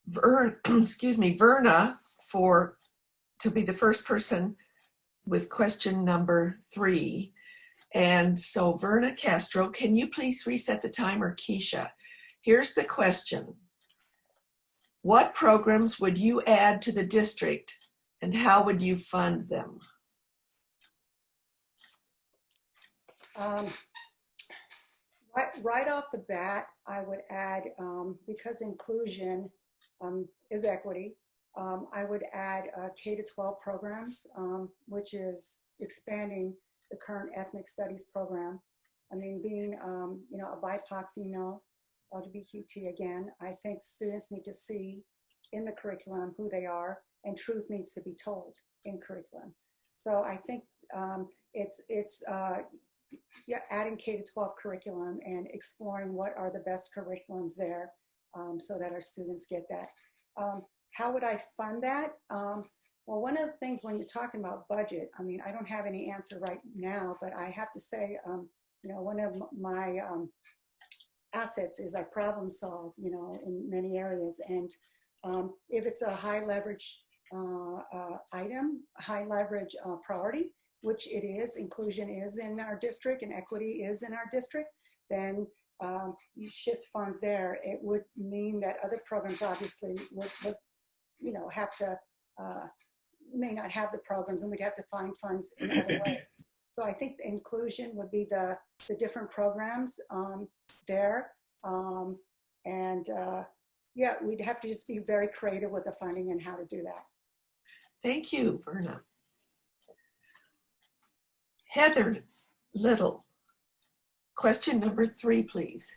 [SPEAKER 2] Verna to be the first person with question number 3. And so Verna Castro, can you please reset the timer, Keisha? Here's the question. What programs would you add to the district and how would you fund them?
[SPEAKER 5] Right off the bat, I would add, because inclusion is equity, I would add K-12 programs, which is expanding the current ethnic studies program. I mean, being a BIPOC female, LGBTQ again, I think students need to see in the curriculum who they are, and truth needs to be told in curriculum. So I think it's adding K-12 curriculum and exploring what are the best curriculums there so that our students get that. How would I fund that? Well, one of the things when you're talking about budget, I mean, I don't have any answer right now, but I have to say, one of my assets is I problem solve, in many areas. And if it's a high leverage item, high leverage priority, which it is, inclusion is in our district and equity is in our district, then you shift funds there. It would mean that other programs obviously would have to, may not have the programs, and we'd have to find funds in other ways. So I think the inclusion would be the different programs there. Yeah, we'd have to just be very creative with the funding and how to do that.
[SPEAKER 2] Thank you, Verna. Heather Little, question number 3, please.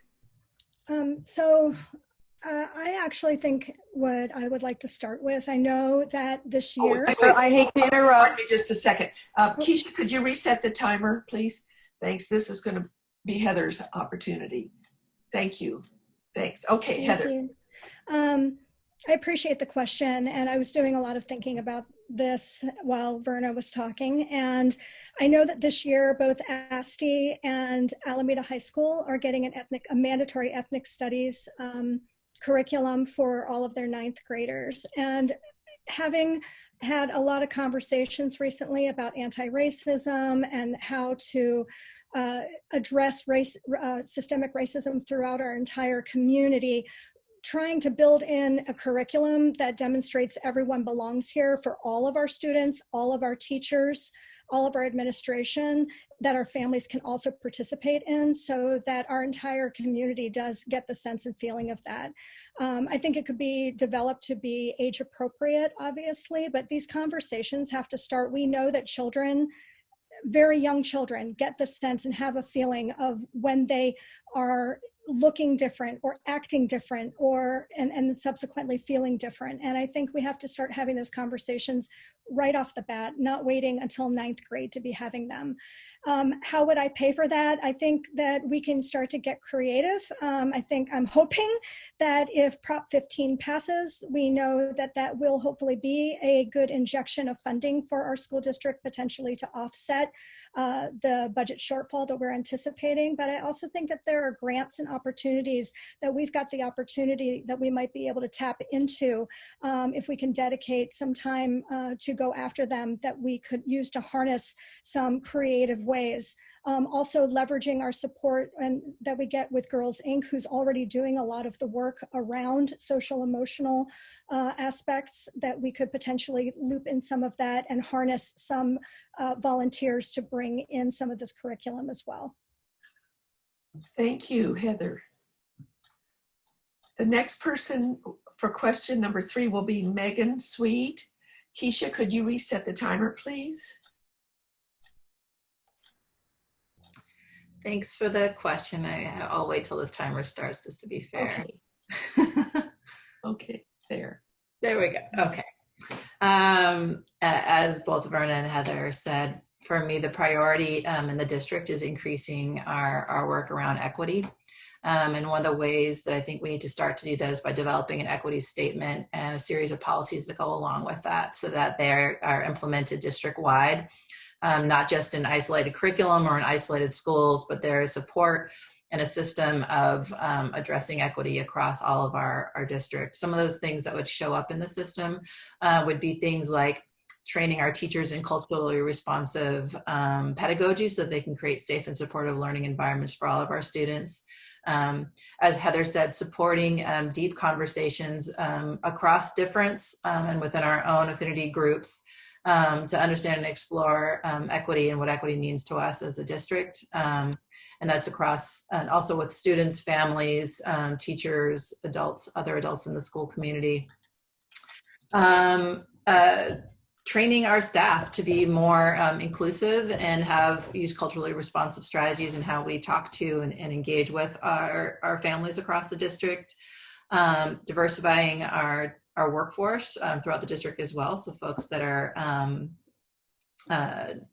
[SPEAKER 6] I actually think what I would like to start with, I know that this year.
[SPEAKER 1] I hate to interrupt.
[SPEAKER 2] Pardon me just a second. Keisha, could you reset the timer, please? Thanks. This is going to be Heather's opportunity. Thank you. Thanks. Okay,
[SPEAKER 6] Thank
[SPEAKER 2] Heather.
[SPEAKER 6] you. I appreciate the question, and I was doing a lot of thinking about this while Verna was talking. And I know that this year, both ASTE and Alameda High School are getting a mandatory ethnic studies curriculum for all of their 9th graders. And having had a lot of conversations recently about anti-racism and how to address systemic racism throughout our entire community, trying to build in a curriculum that demonstrates everyone belongs here for all of our students, all of our teachers, all of our administration, that our families can also participate in, so that our entire community does get the sense and feeling of that. I think it could be developed to be age appropriate, obviously, but these conversations have to start. We know that children, very young children, get the sense and have a feeling of when they are looking different or acting different and subsequently feeling different. And I think we have to start having those conversations right off the bat, not waiting until 9th grade to be having them. How would I pay for that? I think that we can start to get creative. I'm hoping that if Prop 15 passes, we know that that will hopefully be a good injection of funding for our school district, potentially to offset the budget shortfall that we're anticipating. But I also think that there are grants and opportunities that we've got the opportunity that we might be able to tap into if we can dedicate some time to go after them, that we could use to harness some creative ways. Also leveraging our support and that we get with Girls Inc., who's already doing a lot of the work around social emotional aspects, that we could potentially loop in some of that and harness some volunteers to bring in some of this curriculum as well.
[SPEAKER 2] Thank you, Heather. The next person for question number 3 will be Megan Sweet. Keisha, could you reset the timer, please?
[SPEAKER 7] Thanks for the question. I'll wait till this timer starts just to be fair.
[SPEAKER 2] Okay. Okay, there.
[SPEAKER 7] There we go. Okay. As both Verna and Heather said, for me, the priority in the district is increasing our work around equity. And one of the ways that I think we need to start to do that is by developing an equity statement and a series of policies that go along with that, so that they are implemented district-wide, not just in isolated curriculum or in isolated schools, but there is support and a system of addressing equity across all of our districts. Some of those things that would show up in the system would be things like training our teachers in culturally responsive pedagogy so that they can create safe and supportive learning environments for all of our students. As Heather said, supporting deep conversations across difference and within our own affinity groups to understand and explore equity and what equity means to us as a district. And that's across, and also with students, families, teachers, adults, other adults in the school community. Training our staff to be more inclusive and use culturally responsive strategies in how we talk to and engage with our families across the district. Diversifying our workforce throughout the district as well, so folks that are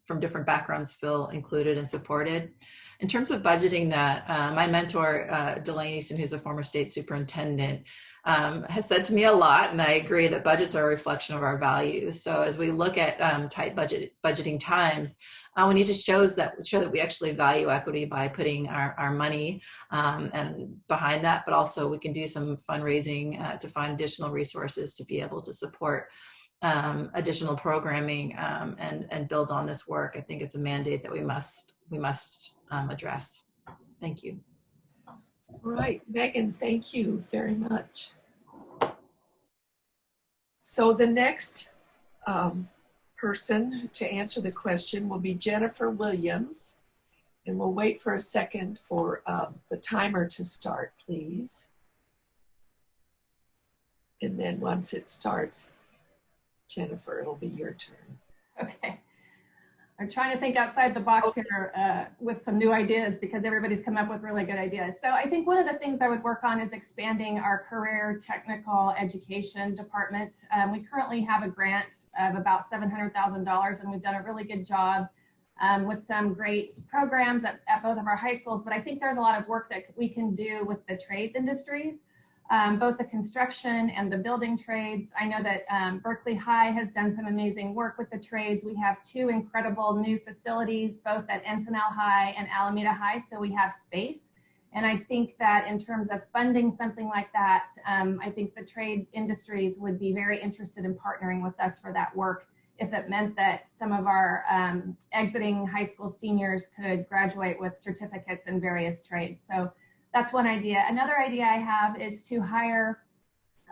[SPEAKER 7] from different backgrounds feel included and supported. In terms of budgeting that, my mentor, Delaney Easton, who's a former state superintendent, has said to me a lot, and I agree that budgets are a reflection of our values. So as we look at tight budgeting times, we need to show that we actually value equity by putting our money and behind that, but also we can do some fundraising to find additional resources to be able to support additional programming and build on this work. I think it's a mandate that we must address. Thank you.
[SPEAKER 2] All right, Megan, thank you very much. So the next person to answer the question will be Jennifer Williams. And we'll wait for a second for the timer to start, please. And then once it starts, Jennifer, it'll be your turn.
[SPEAKER 8] Okay. I'm trying to think outside the box here with some new ideas because everybody's come up with really good ideas. So I think one of the things I would work on is expanding our career technical education department. We currently have a grant of about $700,000 and we've done a really good job with some great programs at both of our high schools, but I think there's a lot of work that we can do with the trades industries, both the construction and the building trades. I know that Berkeley High has done some amazing work with the trades. We have 2 incredible new facilities, both at Encinal High and Alameda High, so we have space. And I think that in terms of funding something like that, I think the trade industries would be very interested in partnering with us for that work, if it meant that some of our exiting high school seniors could graduate with certificates in various trades. So that's one idea. Another idea I have is to hire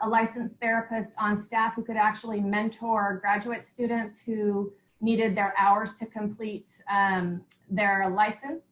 [SPEAKER 8] a licensed therapist on staff who could actually mentor graduate students who needed their hours to complete their license,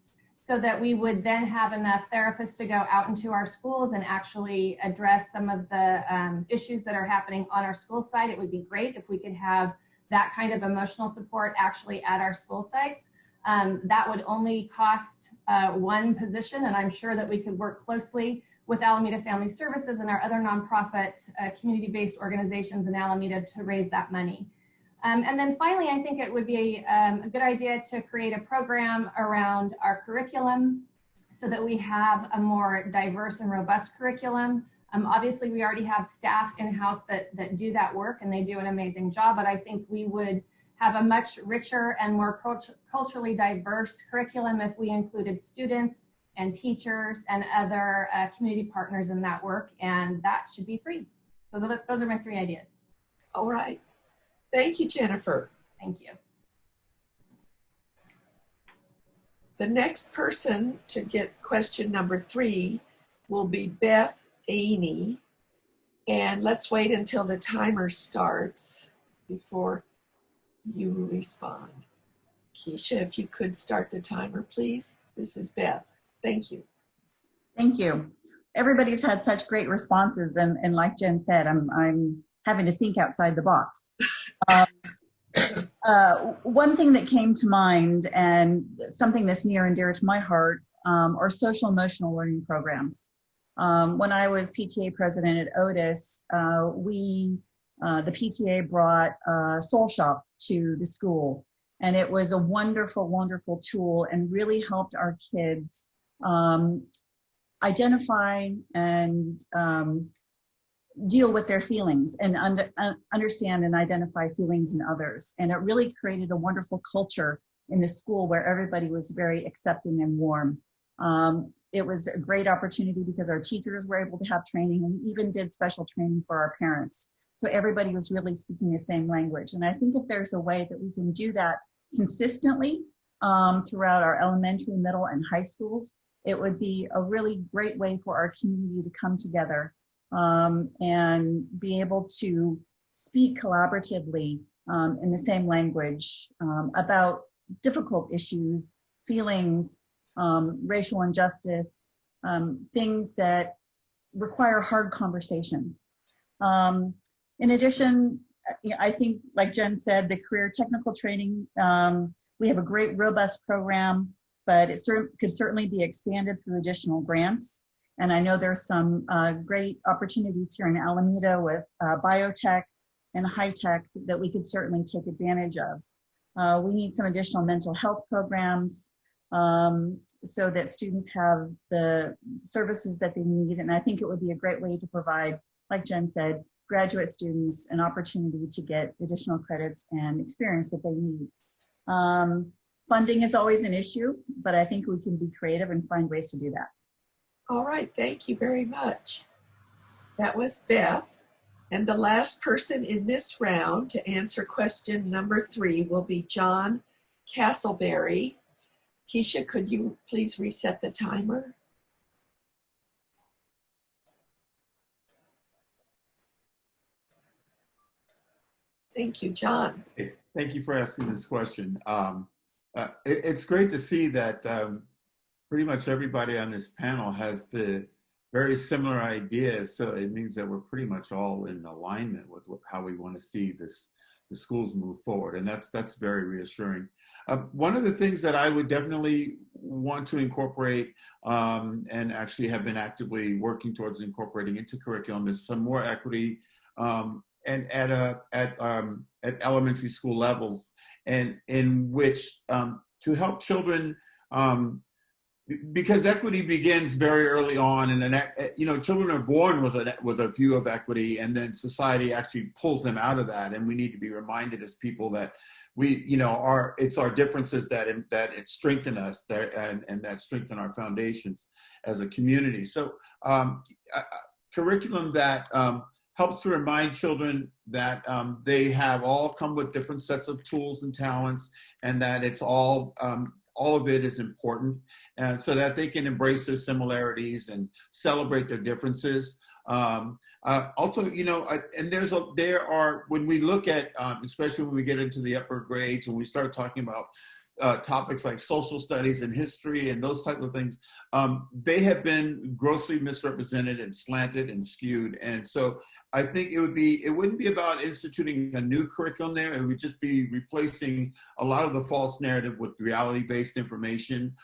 [SPEAKER 8] so that we would then have enough therapists to go out into our schools and actually address some of the issues that are happening on our school site. It would be great if we could have that kind of emotional support actually at our school sites. That would only cost 1 position, and I'm sure that we could work closely with Alameda Family Services and our other nonprofit community-based organizations in Alameda to raise that money. And then finally, I think it would be a good idea to create a program around our curriculum so that we have a more diverse and robust curriculum. Obviously, we already have staff in-house that do that work, and they do an amazing job, but I think we would have a much richer and more culturally diverse curriculum if we included students and teachers and other community partners in that work, and that should be free. So those are my 3 ideas.
[SPEAKER 2] All right. Thank you, Jennifer.
[SPEAKER 8] Thank you.
[SPEAKER 2] The next person to get question number 3 will be Beth Aney. And let's wait until the timer starts before you respond. Keisha, if you could start the timer, please. This is Beth. Thank you.
[SPEAKER 3] Thank you. Everybody's had such great responses, and like Jen said, I'm having to think outside the box. One thing that came to mind, and something that's near and dear to my heart, are social emotional learning programs. When I was PTA president at Otis, the PTA brought Soul Shop to the school, and it was a wonderful, wonderful tool and really helped our kids identify and deal with their feelings and understand and identify feelings in others. And it really created a wonderful culture in the school where everybody was very accepting and warm. It was a great opportunity because our teachers were able to have training, and we even did special training for our parents. So everybody was really speaking the same language. And I think if there's a way that we can do that consistently throughout our elementary, middle, and high schools, it would be a really great way for our community to come together and be able to speak collaboratively in the same language about difficult issues, feelings, racial injustice, things that require hard conversations. In addition, I think, like Jen said, the career technical training, we have a great, robust program, but it could certainly be expanded through additional grants. And I know there's some great opportunities here in Alameda with biotech and high tech that we could certainly take advantage of. We need some additional mental health programs so that students have the services that they need. And I think it would be a great way to provide, like Jen said, graduate students an opportunity to get additional credits and experience that they need. Funding is always an issue, but I think we can be creative and find ways to do that.
[SPEAKER 2] All right, thank you very much. That was Beth. And the last person in this round to answer question number 3 will be John Casselberry. Keisha, could you please reset the timer? Thank you, John.
[SPEAKER 4] Hey, thank you for asking this question. It's great to see that pretty much everybody on this panel has the very similar ideas. So it means that we're pretty much all in alignment with how we want to see the schools move forward. And that's very reassuring. One of the things that I would definitely want to incorporate and actually have been actively working towards incorporating into curriculum is some more equity and at elementary school levels, and in which to help children, because equity begins very early on, and then children are born with a view of equity, and then society actually pulls them out of that, and we need to be reminded as people that it's our differences that it strengthen us, and that strengthen our foundations as a community. So curriculum that helps to remind children that they have all come with different sets of tools and talents, and that it's all of it is important, so that they can embrace their similarities and celebrate their differences. Also, when we look at, especially when we get into the upper grades, when we start talking about topics like social studies and history and those type of things, they have been grossly misrepresented and slanted and skewed. And so I think it wouldn't be about instituting a new curriculum there. It would just be replacing a lot of the false narrative with reality-based information.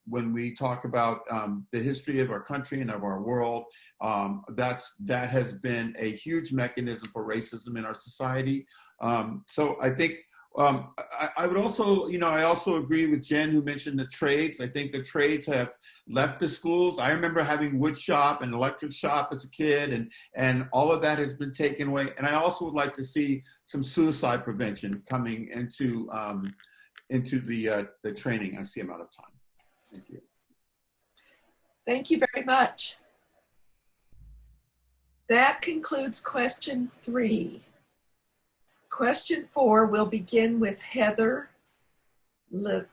[SPEAKER 4] When we talk about the history of our country and of our world, that has been a huge mechanism for racism in our society. So I think I would also, I also agree with Jen, who mentioned the trades. I think the trades have left the schools. I remember having wood shop and electric shop as a kid, and all of that has been taken away. And I also would like to see some suicide prevention coming into the training. I see I'm out of time. Thank you.
[SPEAKER 2] Thank you very much. That concludes question 3. Question 4 will begin with Heather Little,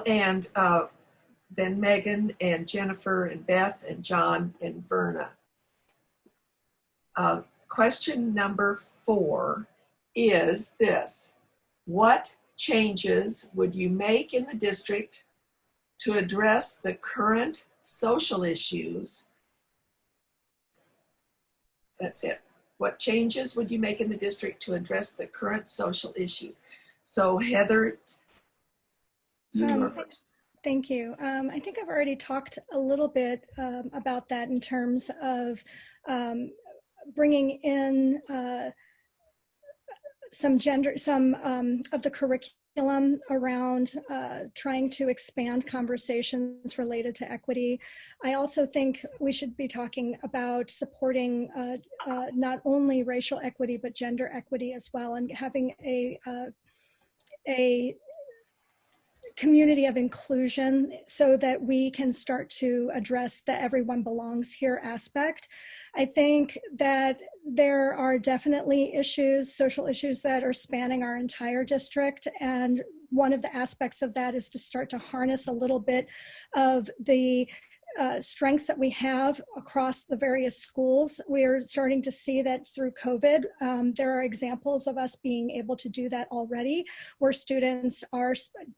[SPEAKER 2] and then Megan and Jennifer and Beth and John and Verna. Question number 4 is this: what changes would you make in the district to address the current social issues? That's it. What changes would you make in the district to address the current social issues? So Heather, you are first.
[SPEAKER 6] Thank you. I think I've already talked a little bit about that in terms of bringing in some of the curriculum around trying to expand conversations related to equity. I also think we should be talking about supporting not only racial equity, but gender equity as well, and having a community of inclusion so that we can start to address the everyone belongs here aspect. I think that there are definitely issues, social issues that are spanning our entire district. And one of the aspects of that is to start to harness a little bit of the strengths that we have across the various schools. We're starting to see that through COVID. There are examples of us being able to do that already, where students are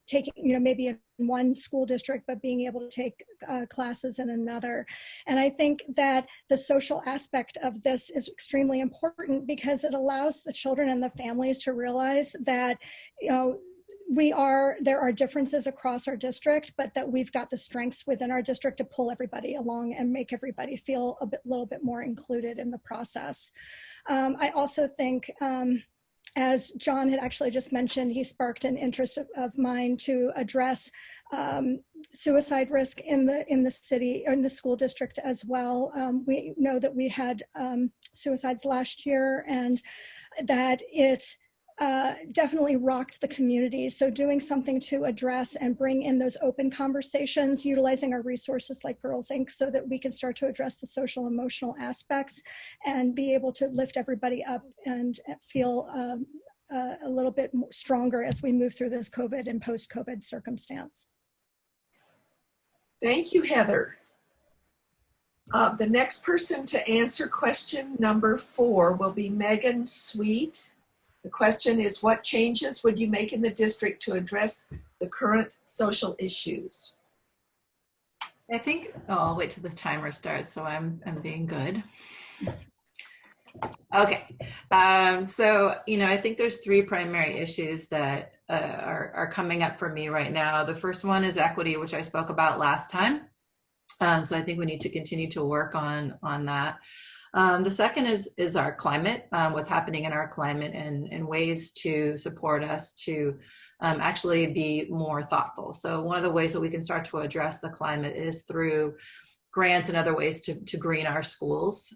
[SPEAKER 6] taking, maybe in one school district, but being able to take classes in another. And I think that the social aspect of this is extremely important because it allows the children and the families to realize that, there are differences across our district, but that we've got the strengths within our district to pull everybody along and make everybody feel little bit more included in the process. I also think, as John had actually just mentioned, he sparked an interest of mine to address suicide risk in the city, or in the school district as well. We know that we had suicides last year, and that it definitely rocked the community. So doing something to address and bring in those open conversations, utilizing our resources like Girls Inc. so that we can start to address the social emotional aspects and be able to lift everybody up and feel a little bit stronger as we move through this COVID and post-COVID circumstance.
[SPEAKER 2] Thank you, Heather. The next person to answer question number 4 will be Megan Sweet. The question is, what changes would you make in the district to address the current social issues?
[SPEAKER 7] I think, oh, I'll wait till this timer starts so I'm being good. Okay, so, I think there's 3 primary issues that are coming up for me right now. The first one is equity, which I spoke about last time. So I think we need to continue to work on that. The second is our climate, what's happening in our climate, and ways to support us to actually be more thoughtful. So one of the ways that we can start to address the climate is through grants and other ways to green our schools.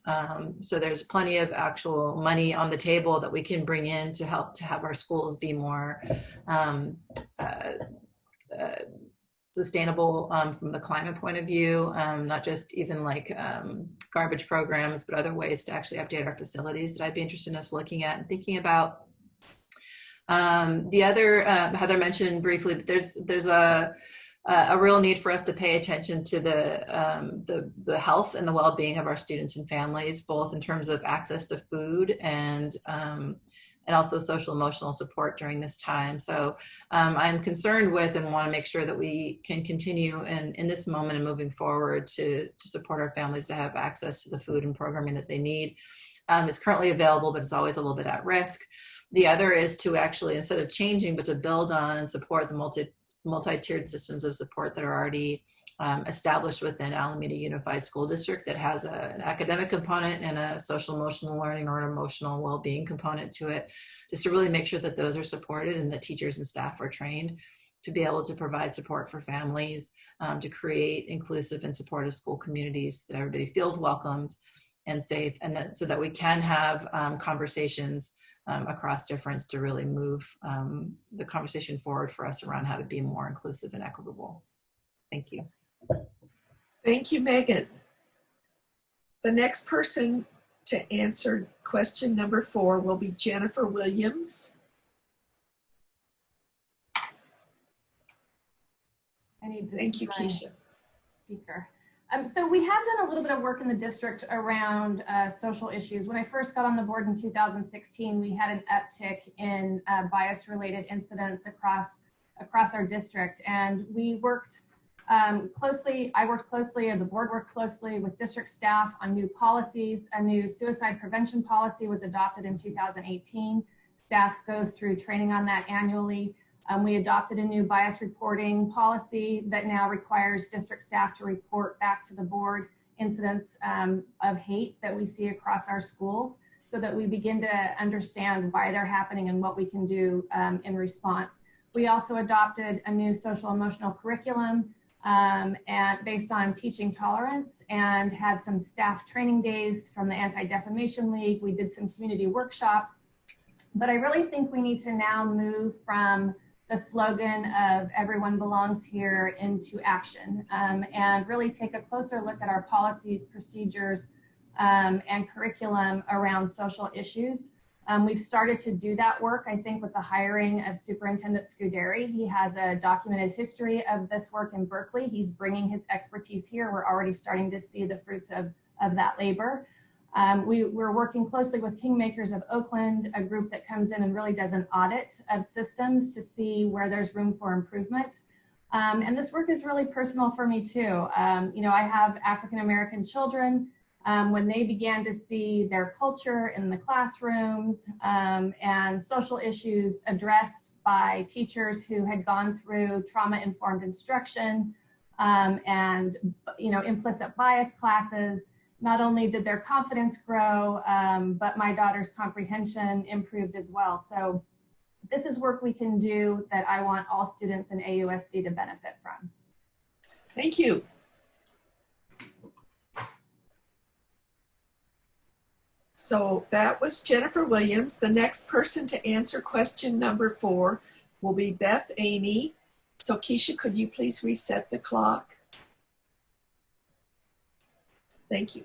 [SPEAKER 7] So there's plenty of actual money on the table that we can bring in to help to have our schools be more sustainable from the climate point of view, not just even like garbage programs, but other ways to actually update our facilities that I'd be interested in us looking at and thinking about. The other, Heather mentioned briefly, but there's a real need for us to pay attention to the health and the well-being of our students and families, both in terms of access to food and also social emotional support during this time. So I'm concerned with and want to make sure that we can continue in this moment and moving forward to support our families to have access to the food and programming that they need. It's currently available, but it's always a little bit at risk. The other is to actually, instead of changing, but to build on and support the multi-tiered systems of support that are already established within Alameda Unified School District that has an academic component and a social emotional learning or emotional well-being component to it, just to really make sure that those are supported and that teachers and staff are trained to be able to provide support for families, to create inclusive and supportive school communities that everybody feels welcomed and safe, and that so that we can have conversations across difference to really move the conversation forward for us around how to be more inclusive and equitable. Thank you.
[SPEAKER 2] Thank you, Megan. The next person to answer question number 4 will be Jennifer Williams. Thank you, Keisha.
[SPEAKER 8] Speaker. So we have done a little bit of work in the district around social issues. When I first got on the board in 2016, we had an uptick in bias-related incidents across our district, and we worked closely, and the board worked closely with district staff on new policies. A new suicide prevention policy was adopted in 2018. Staff goes through training on that annually. We adopted a new bias reporting policy that now requires district staff to report back to the board incidents of hate that we see across our schools, so that we begin to understand why they're happening and what we can do in response. We also adopted a new social emotional curriculum and based on teaching tolerance, and had some staff training days from the Anti-Defamation League. We did some community workshops, but I really think we need to now move from the slogan of everyone belongs here into action, and really take a closer look at our policies, procedures, and curriculum around social issues. We've started to do that work, I think, with the hiring of Superintendent Scuderi. He has a documented history of this work in Berkeley. He's bringing his expertise here. We're already starting to see the fruits of that labor. We're working closely with Kingmakers of Oakland, a group that comes in and really does an audit of systems to see where there's room for improvement. And this work is really personal for me too. I have African-American children. When they began to see their culture in the classrooms and social issues addressed by teachers who had gone through trauma-informed instruction and implicit bias classes, not only did their confidence grow, but my daughter's comprehension improved as well. So this is work we can do that I want all students in AUSD to benefit from.
[SPEAKER 2] Thank you. So that was Jennifer Williams. The next person to answer question number 4 will be Beth Aney. So Keisha, could you please reset the clock? Thank you.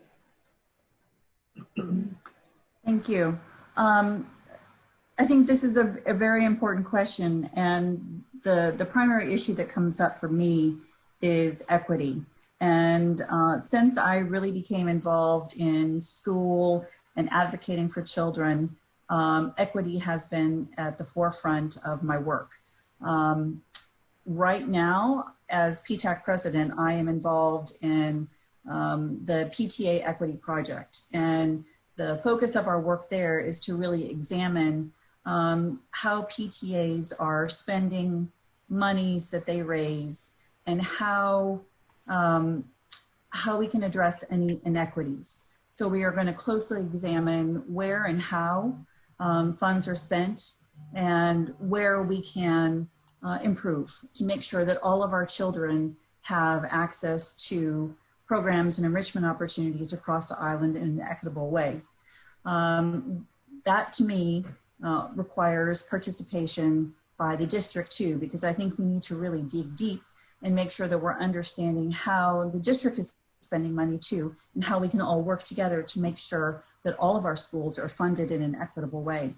[SPEAKER 3] Thank you. I think this is a very important question, and the primary issue that comes up for me is equity. And since I really became involved in school and advocating for children, equity has been at the forefront of my work. Right now, as PTAC president, I am involved in the PTA Equity Project. And the focus of our work there is to really examine how PTAs are spending monies that they raise and how we can address any inequities. So we are going to closely examine where and how funds are spent and where we can improve to make sure that all of our children have access to programs and enrichment opportunities across the island in an equitable way. That to me requires participation by the district too, because I think we need to really dig deep and make sure that we're understanding how the district is spending money too, and how we can all work together to make sure that all of our schools are funded in an equitable way.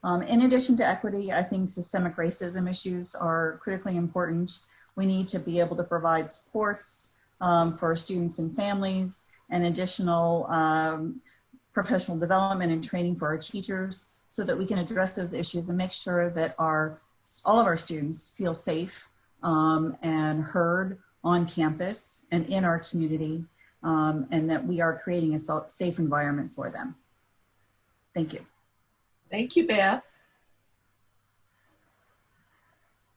[SPEAKER 3] In addition to equity, I think systemic racism issues are critically important. We need to be able to provide supports for our students and families, and additional professional development and training for our teachers so that we can address those issues and make sure that all of our students feel safe and heard on campus and in our community, and that we are creating a safe environment for them. Thank you.
[SPEAKER 2] Thank you, Beth.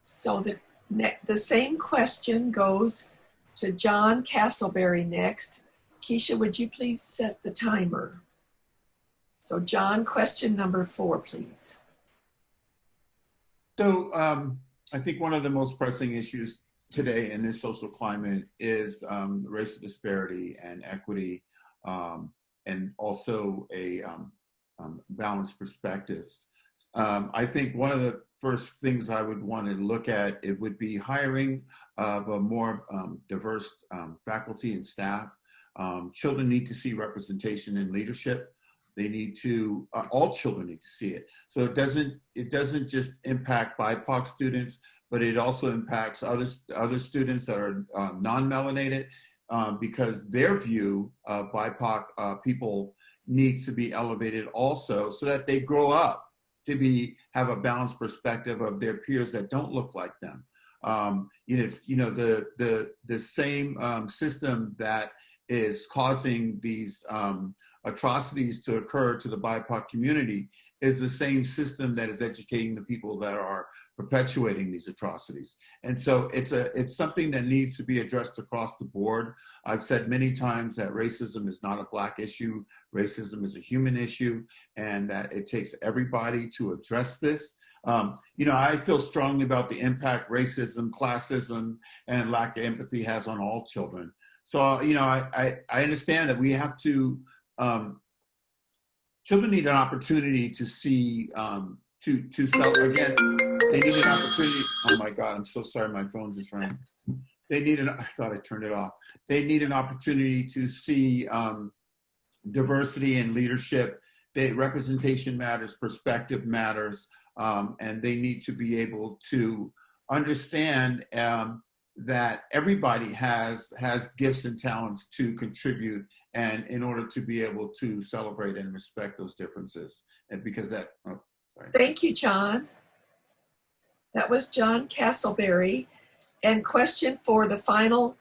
[SPEAKER 2] So the same question goes to John Casselberry next. Keisha, would you please set the timer? So John, question number 4, please.
[SPEAKER 4] So I think one of the most pressing issues today in this social climate is racial disparity and equity, and also a balanced perspectives. I think one of the first things I would want to look at, it would be hiring of a more diverse faculty and staff. Children need to see representation in leadership. They need to, all children need to see it. So it doesn't just impact BIPOC students, but it also impacts other students that are non-melanated, because their view of BIPOC people needs to be elevated also, so that they grow up to have a balanced perspective of their peers that don't look like them. It's the same system that is causing these atrocities to occur to the BIPOC community is the same system that is educating the people that are perpetuating these atrocities. And so it's something that needs to be addressed across the board. I've said many times that racism is not a Black issue. Racism is a human issue, and that it takes everybody to address this. I feel strongly about the impact racism, classism, and lack of empathy has on all children. So, I understand that we have to, children need an opportunity to see, to sell, again, they need an opportunity. Oh my God, I'm so sorry, my phone just rang. I thought I turned it off. They need an opportunity to see diversity in leadership. Representation matters, perspective matters, and they need to be able to understand that everybody has gifts and talents to contribute, and in order to be able to celebrate and respect those differences. And because that, oh, sorry.
[SPEAKER 2] Thank you, John. That was John Casselberry. And question 4, the final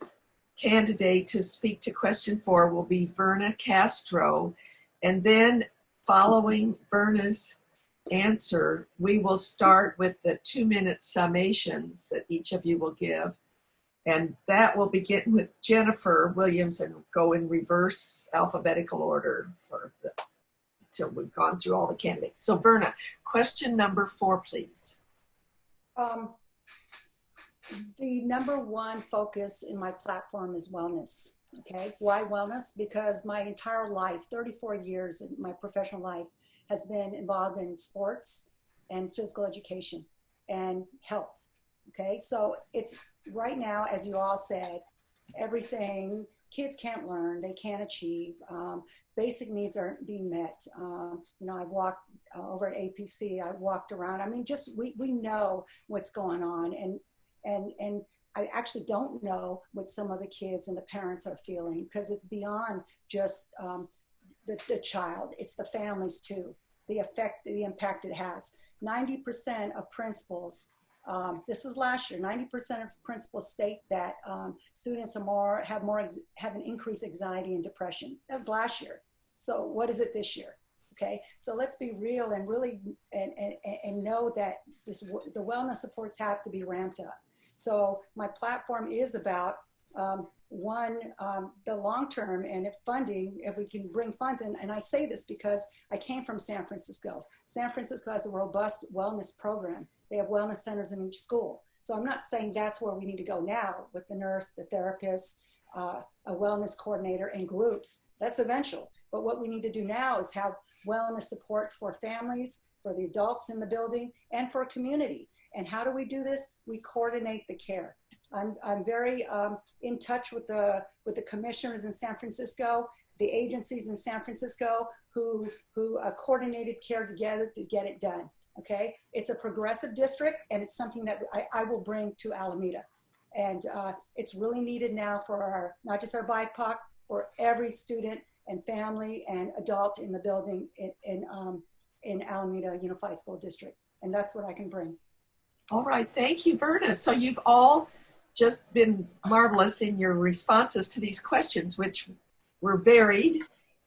[SPEAKER 2] candidate to speak to question 4 will be Verna Castro. And then following Verna's answer, we will start with the 2-minute summations that each of you will give. And that will begin with Jennifer Williams and go in reverse alphabetical order until we've gone through all the candidates. So Verna, question number 4, please.
[SPEAKER 5] The number one focus in my platform is wellness. Okay, why wellness? Because my entire life, 34 years of my professional life, has been involved in sports and physical education and health. Okay, so it's right now, as you all said, everything, kids can't learn, they can't achieve, basic needs aren't being met. I walked over at APC, I walked around. I mean, just we know what's going on, and I actually don't know what some of the kids and the parents are feeling, because it's beyond just the child. It's the families too, the impact it has. 90% of principals, this was last year, 90% of principals state that students have an increased anxiety and depression. That was last year. So what is it this year? Okay, so let's be real and really and know that the wellness supports have to be ramped up. So my platform is about the long term, and if we can bring funds in. And I say this because I came from San Francisco. San Francisco has a robust wellness program. They have wellness centers in each school. So I'm not saying that's where we need to go now with the nurse, the therapist, a wellness coordinator, and groups. That's eventual. But what we need to do now is have wellness supports for families, for the adults in the building, and for a community. And how do we do this? We coordinate the care. I'm very in touch with the commissioners in San Francisco, the agencies in San Francisco who coordinated care together to get it done. Okay, it's a progressive district, and it's something that I will bring to Alameda. And it's really needed now for not just our BIPOC, for every student and family and adult in the building in Alameda Unified School District. And that's what I can bring.
[SPEAKER 2] All right, thank you, Verna. So you've all just been marvelous in your responses to these questions, which were varied.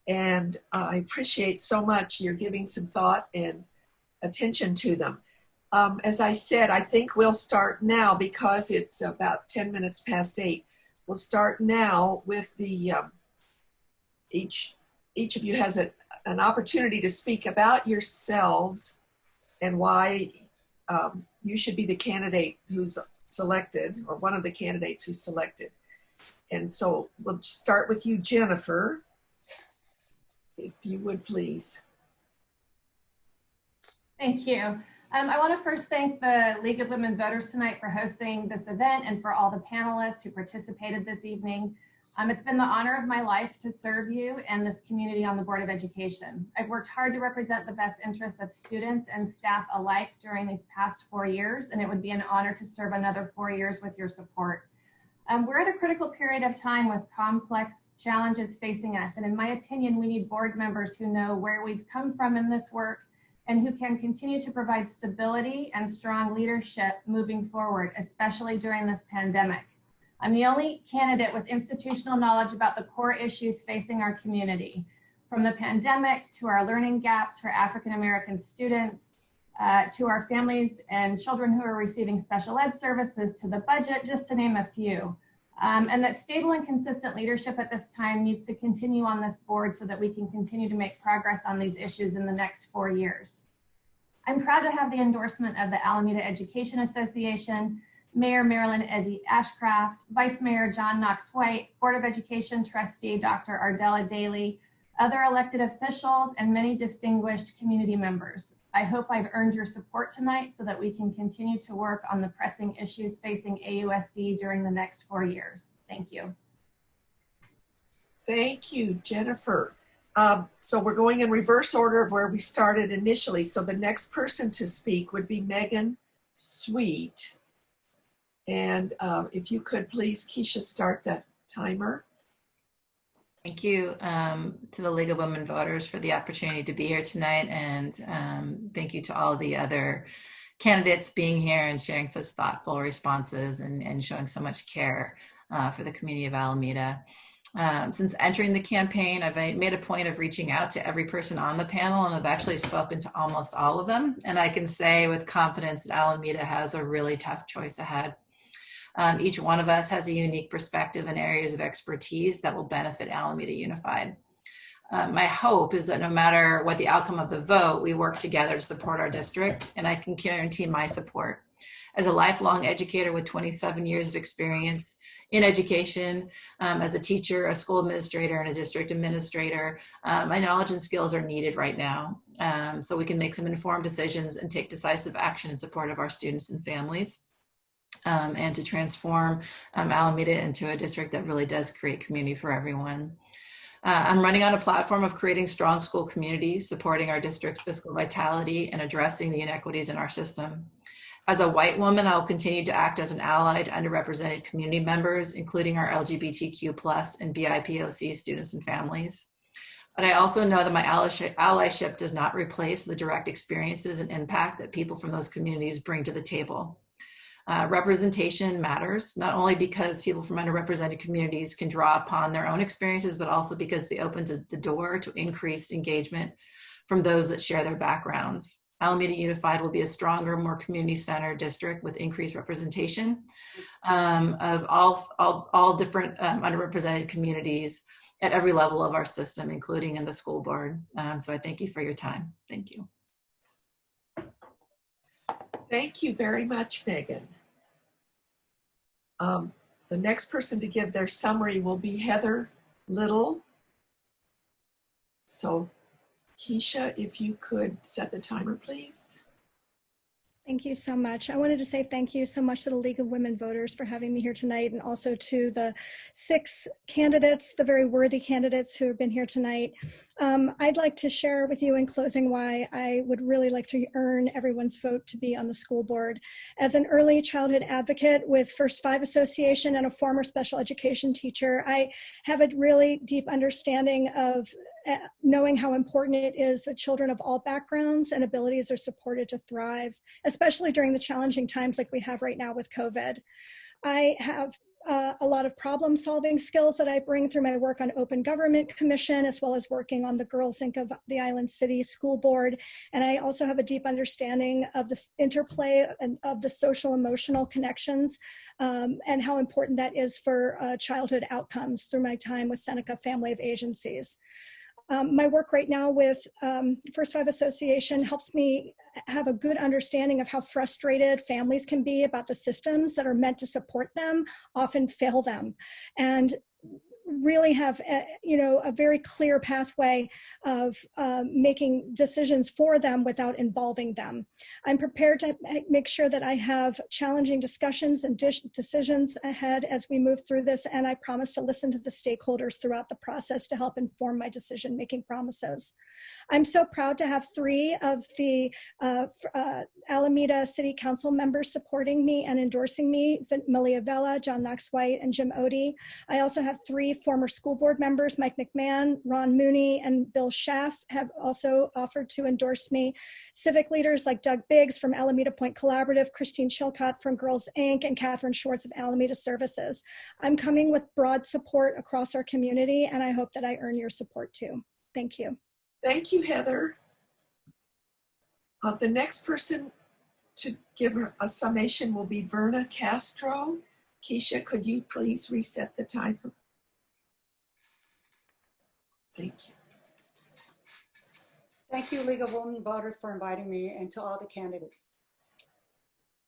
[SPEAKER 2] And I appreciate so much you're giving some thought and attention to them. As I said, I think we'll start now because it's about 10 minutes past 8. We'll start now with the, each of you has an opportunity to speak about yourselves and why you should be the candidate who's selected, or one of the candidates who's selected. And so we'll start with you, Jennifer, if you would please.
[SPEAKER 8] Thank you. I want to first thank the League of Women Voters tonight for hosting this event and for all the panelists who participated this evening. It's been the honor of my life to serve you and this community on the Board of Education. I've worked hard to represent the best interests of students and staff alike during these past 4 years, and it would be an honor to serve another 4 years with your support. We're at a critical period of time with complex challenges facing us, and in my opinion, we need board members who know where we've come from in this work and who can continue to provide stability and strong leadership moving forward, especially during this pandemic. I'm the only candidate with institutional knowledge about the core issues facing our community, from the pandemic to our learning gaps for African American students, to our families and children who are receiving special ed services, to the budget, just to name a few. And that stable and consistent leadership at this time needs to continue on this board so that we can continue to make progress on these issues in the next 4 years. I'm proud to have the endorsement of the Alameda Education Association, Mayor Marilyn Ezzy Ashcraft, Vice Mayor John Knox White, Board of Education Trustee Dr. Ardella Daly, other elected officials, and many distinguished community members. I hope I've earned your support tonight so that we can continue to work on the pressing issues facing AUSD during the next 4 years. Thank you.
[SPEAKER 2] Thank you, Jennifer. So we're going in reverse order of where we started initially. So the next person to speak would be Megan Sweet. And if you could please, Keisha, start that timer.
[SPEAKER 7] Thank you to the League of Women Voters for the opportunity to be here tonight. And thank you to all the other candidates being here and sharing such thoughtful responses and showing so much care for the community of Alameda. Since entering the campaign, I've made a point of reaching out to every person on the panel, and I've actually spoken to almost all of them. And I can say with confidence that Alameda has a really tough choice ahead. Each one of us has a unique perspective and areas of expertise that will benefit Alameda Unified. My hope is that no matter what the outcome of the vote, we work together to support our district, and I can guarantee my support. As a lifelong educator with 27 years of experience in education, as a teacher, a school administrator, and a district administrator, my knowledge and skills are needed right now so we can make some informed decisions and take decisive action in support of our students and families. And to transform Alameda into a district that really does create community for everyone. I'm running on a platform of creating strong school communities, supporting our district's fiscal vitality, and addressing the inequities in our system. As a white woman, I'll continue to act as an ally to underrepresented community members, including our LGBTQ+ and BIPOC students and families. But I also know that my allyship does not replace the direct experiences and impact that people from those communities bring to the table. Representation matters, not only because people from underrepresented communities can draw upon their own experiences, but also because they open the door to increased engagement from those that share their backgrounds. Alameda Unified will be a stronger, more community-centered district with increased representation of all different underrepresented communities at every level of our system, including in the school board. So I thank you for your time. Thank you.
[SPEAKER 2] Thank you very much, Megan. The next person to give their summary will be Heather Little. So Keisha, if you could set the timer, please.
[SPEAKER 6] Thank you so much. I wanted to say thank you so much to the League of Women Voters for having me here tonight, and also to the 6 candidates, the very worthy candidates who have been here tonight. I'd like to share with you in closing why I would really like to earn everyone's vote to be on the school board. As an early childhood advocate with First 5 Association and a former special education teacher, I have a really deep understanding of knowing how important it is that children of all backgrounds and abilities are supported to thrive, especially during the challenging times like we have right now with COVID. I have a lot of problem solving skills that I bring through my work on Open Government Commission, as well as working on the Girls Inc. of the Island City School Board. And I also have a deep understanding of the interplay and of the social emotional connections and how important that is for childhood outcomes through my time with Seneca Family of Agencies. My work right now with First 5 Association helps me have a good understanding of how frustrated families can be about the systems that are meant to support them, often fail them, and really have a very clear pathway of making decisions for them without involving them. I'm prepared to make sure that I have challenging discussions and decisions ahead as we move through this, and I promise to listen to the stakeholders throughout the process to help inform my decision-making promises. I'm so proud to have 3 of the Alameda City Council members supporting me and endorsing me, Malia Vela, John Knox-White, and Jim Odie. I also have 3 former school board members, Mike McMahon, Ron Mooney, and Bill Schaff, have also offered to endorse me. Civic leaders like Doug Biggs from Alameda Point Collaborative, Christine Chilcott from Girls Inc., and Catherine Schwartz of Alameda Services. I'm coming with broad support across our community, and I hope that I earn your support too. Thank you.
[SPEAKER 2] Thank you, Heather. The next person to give a summation will be Verna Castro. Keisha, could you please reset the timer? Thank you.
[SPEAKER 5] Thank you, League of Women Voters, for inviting me, and to all the candidates.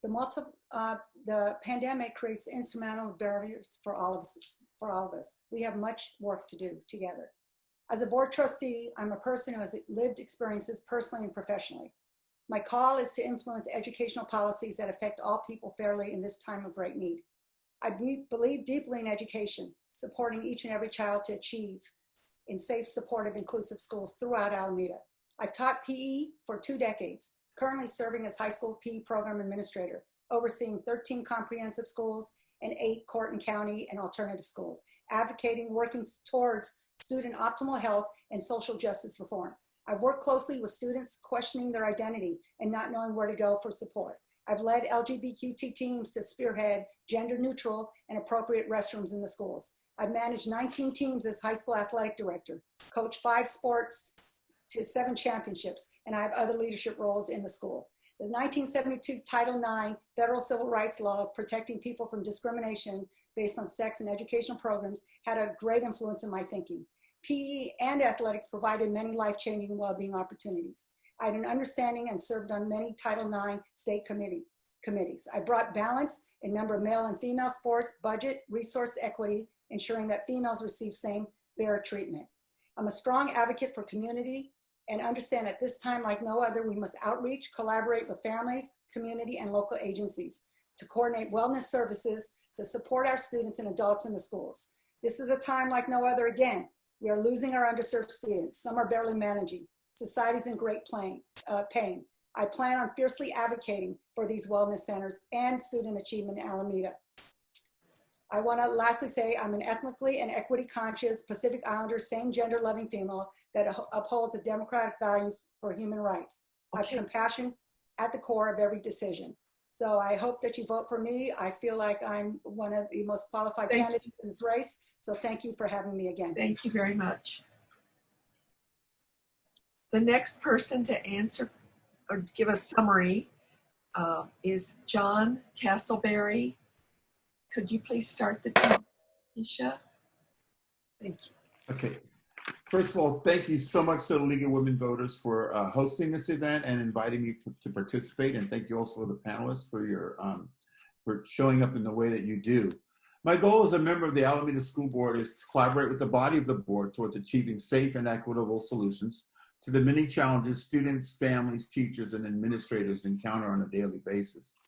[SPEAKER 5] The pandemic creates insurmountable barriers for all of us. We have much work to do together. As a board trustee, I'm a person who has lived experiences personally and professionally. My call is to influence educational policies that affect all people fairly in this time of great need. I believe deeply in education, supporting each and every child to achieve in safe, supportive, inclusive schools throughout Alameda. I've taught PE for 2 decades, currently serving as high school PE program administrator, overseeing 13 comprehensive schools and 8 court and county and alternative schools, advocating, working towards student optimal health and social justice reform. I've worked closely with students questioning their identity and not knowing where to go for support. I've led LGBTQ teams to spearhead gender neutral and appropriate restrooms in the schools. I've managed 19 teams as high school athletic director, coached 5 sports to 7 championships, and I have other leadership roles in the school. The 1972 Title IX federal civil rights laws protecting people from discrimination based on sex and educational programs had a great influence in my thinking. PE and athletics provided many life-changing well-being opportunities. I had an understanding and served on many Title IX state committees. I brought balance in number of male and female sports, budget, resource equity, ensuring that females receive same fair treatment. I'm a strong advocate for community and understand at this time like no other, we must outreach, collaborate with families, community, and local agencies to coordinate wellness services to support our students and adults in the schools. This is a time like no other again. We are losing our underserved students. Some are barely managing. Society's in great pain. I plan on fiercely advocating for these wellness centers and student achievement in Alameda. I want to lastly say I'm an ethnically and equity conscious Pacific Islander, same gender loving female that upholds the democratic values for human rights. I have compassion at the core of every decision. So I hope that you vote for me. I feel like I'm one of the most qualified candidates in this race. So thank you for having me again.
[SPEAKER 2] Thank you very much. The next person to answer or give a summary is John Casselberry. Could you please start the time, Isha? Thank you.
[SPEAKER 4] Okay. First of all, thank you so much to the League of Women Voters for hosting this event and inviting me to participate. And thank you also to the panelists for your for showing up in the way that you do. My goal as a member of the Alameda School Board is to collaborate with the body of the board towards achieving safe and equitable solutions to the many challenges students, families, teachers, and administrators encounter on a daily basis.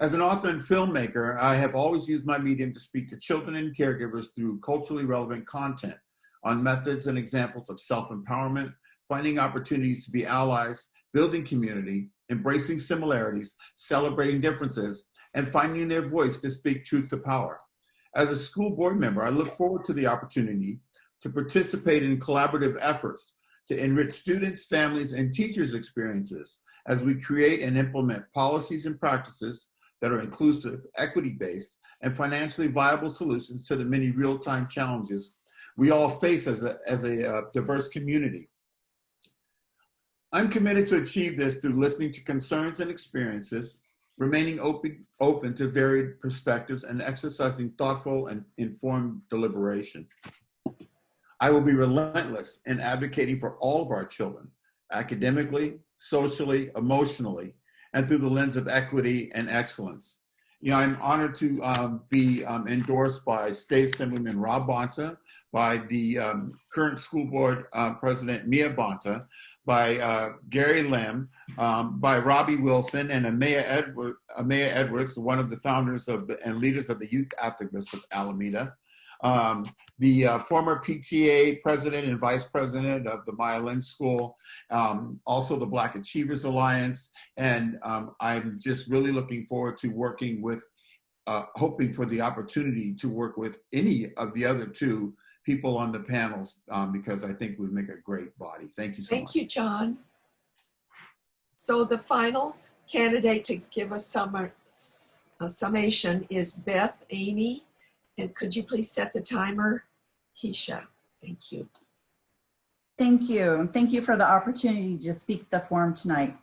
[SPEAKER 4] As an author and filmmaker, I have always used my medium to speak to children and caregivers through culturally relevant content on methods and examples of self-empowerment, finding opportunities to be allies, building community, embracing similarities, celebrating differences, and finding their voice to speak truth to power. As a school board member, I look forward to the opportunity to participate in collaborative efforts to enrich students, families, and teachers' experiences as we create and implement policies and practices that are inclusive, equity-based, and financially viable solutions to the many real-time challenges we all face as a diverse community. I'm committed to achieve this through listening to concerns and experiences, remaining open to varied perspectives, and exercising thoughtful and informed deliberation. I will be relentless in advocating for all of our children, academically, socially, emotionally, and through the lens of equity and excellence. You know, I'm honored to be endorsed by State Assemblyman Rob Bonta, by the current school board president Mia Bonta, by Gary Lim, by Robbie Wilson, and Amaya Edwards, one of the founders of and leaders of the Youth Activists of Alameda. The former PTA president and vice president of the Maya Lin School, also the Black Achievers Alliance, and I'm just really looking forward to working with, hoping for the opportunity to work with any of the other two people on the panels, because I think we make a great body. Thank you so much.
[SPEAKER 2] Thank you, John. So the final candidate to give us a summation is Beth Aney. And could you please set the timer, Keisha? Thank you.
[SPEAKER 3] Thank you. Thank you for the opportunity to speak at the forum tonight.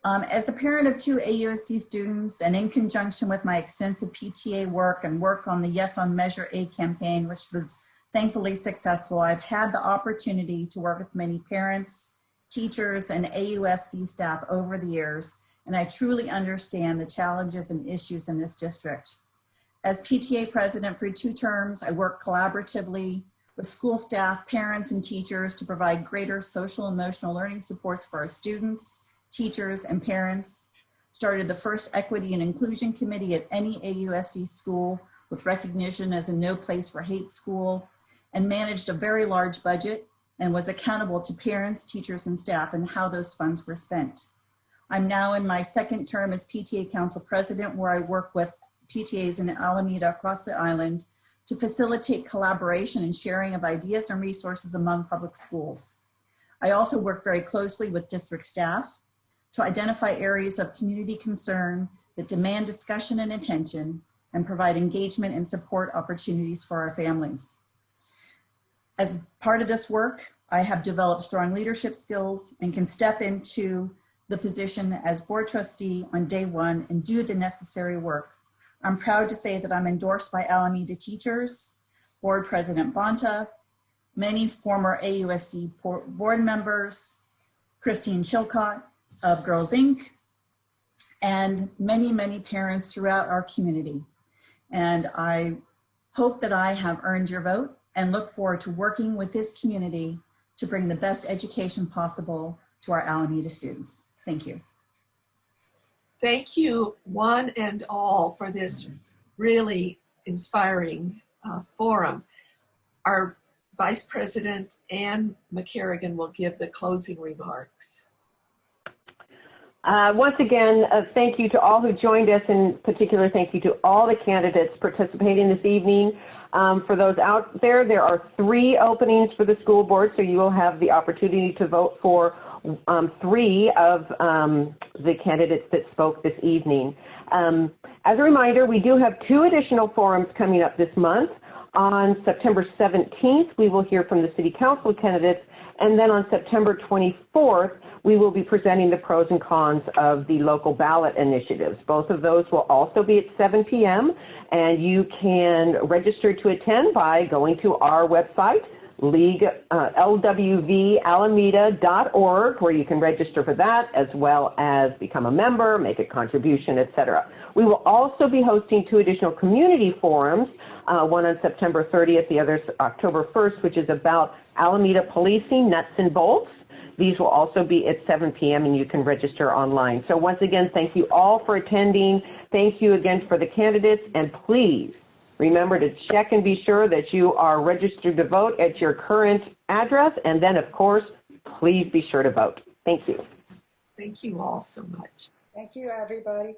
[SPEAKER 3] As a parent of 2 AUSD students, and in conjunction with my extensive PTA work and work on the Yes on Measure A campaign, which was thankfully successful, I've had the opportunity to work with many parents, teachers, and AUSD staff over the years, and I truly understand the challenges and issues in this district. As PTA president for 2 terms, I work collaboratively with school staff, parents, and teachers to provide greater social and emotional learning supports for our students, teachers, and parents. Started the first Equity and Inclusion Committee at any AUSD school with recognition as a No Place for Hate school, and managed a very large budget and was accountable to parents, teachers, and staff and how those funds were spent. I'm now in my 2nd term as PTA Council President, where I work with PTAs in Alameda across the island to facilitate collaboration and sharing of ideas and resources among public schools. I also work very closely with district staff to identify areas of community concern that demand discussion and attention and provide engagement and support opportunities for our families. As part of this work, I have developed strong leadership skills and can step into the position as board trustee on day 1 and do the necessary work. I'm proud to say that I'm endorsed by Alameda teachers, Board President Bonta, many former AUSD board members, Christine Chilcott of Girls Inc., and many, many parents throughout our community. And I hope that I have earned your vote and look forward to working with this community to bring the best education possible to our Alameda students. Thank you.
[SPEAKER 2] Thank you, one and all, for this really inspiring forum. Our Vice President Ann McCarrigan will give the closing remarks.
[SPEAKER 1] Once again, thank you to all who joined us. In particular, thank you to all the candidates participating this evening. For those out there, there are 3 openings for the school board, so you will have the opportunity to vote for 3 of the candidates that spoke this evening. As a reminder, we do have 2 additional forums coming up this month. On September 17th, we will hear from the City Council candidates, and then on September 24th, we will be presenting the pros and cons of the local ballot initiatives. Both of those will also be at 7 p.m., and you can register to attend by going to our website, lwvalameda.org, where you can register for that, as well as become a member, make a contribution, etc. We will also be hosting 2 additional community forums, one on September 30th, the other October 1st, which is about Alameda policing, nuts and bolts. These will also be at 7 p.m. and you can register online. So once again, thank you all for attending. Thank you again for the candidates, and please remember to check and be sure that you are registered to vote at your current address, and then of course, please be sure to vote. Thank you.
[SPEAKER 2] Thank you all so much.
[SPEAKER 5] Thank you, everybody.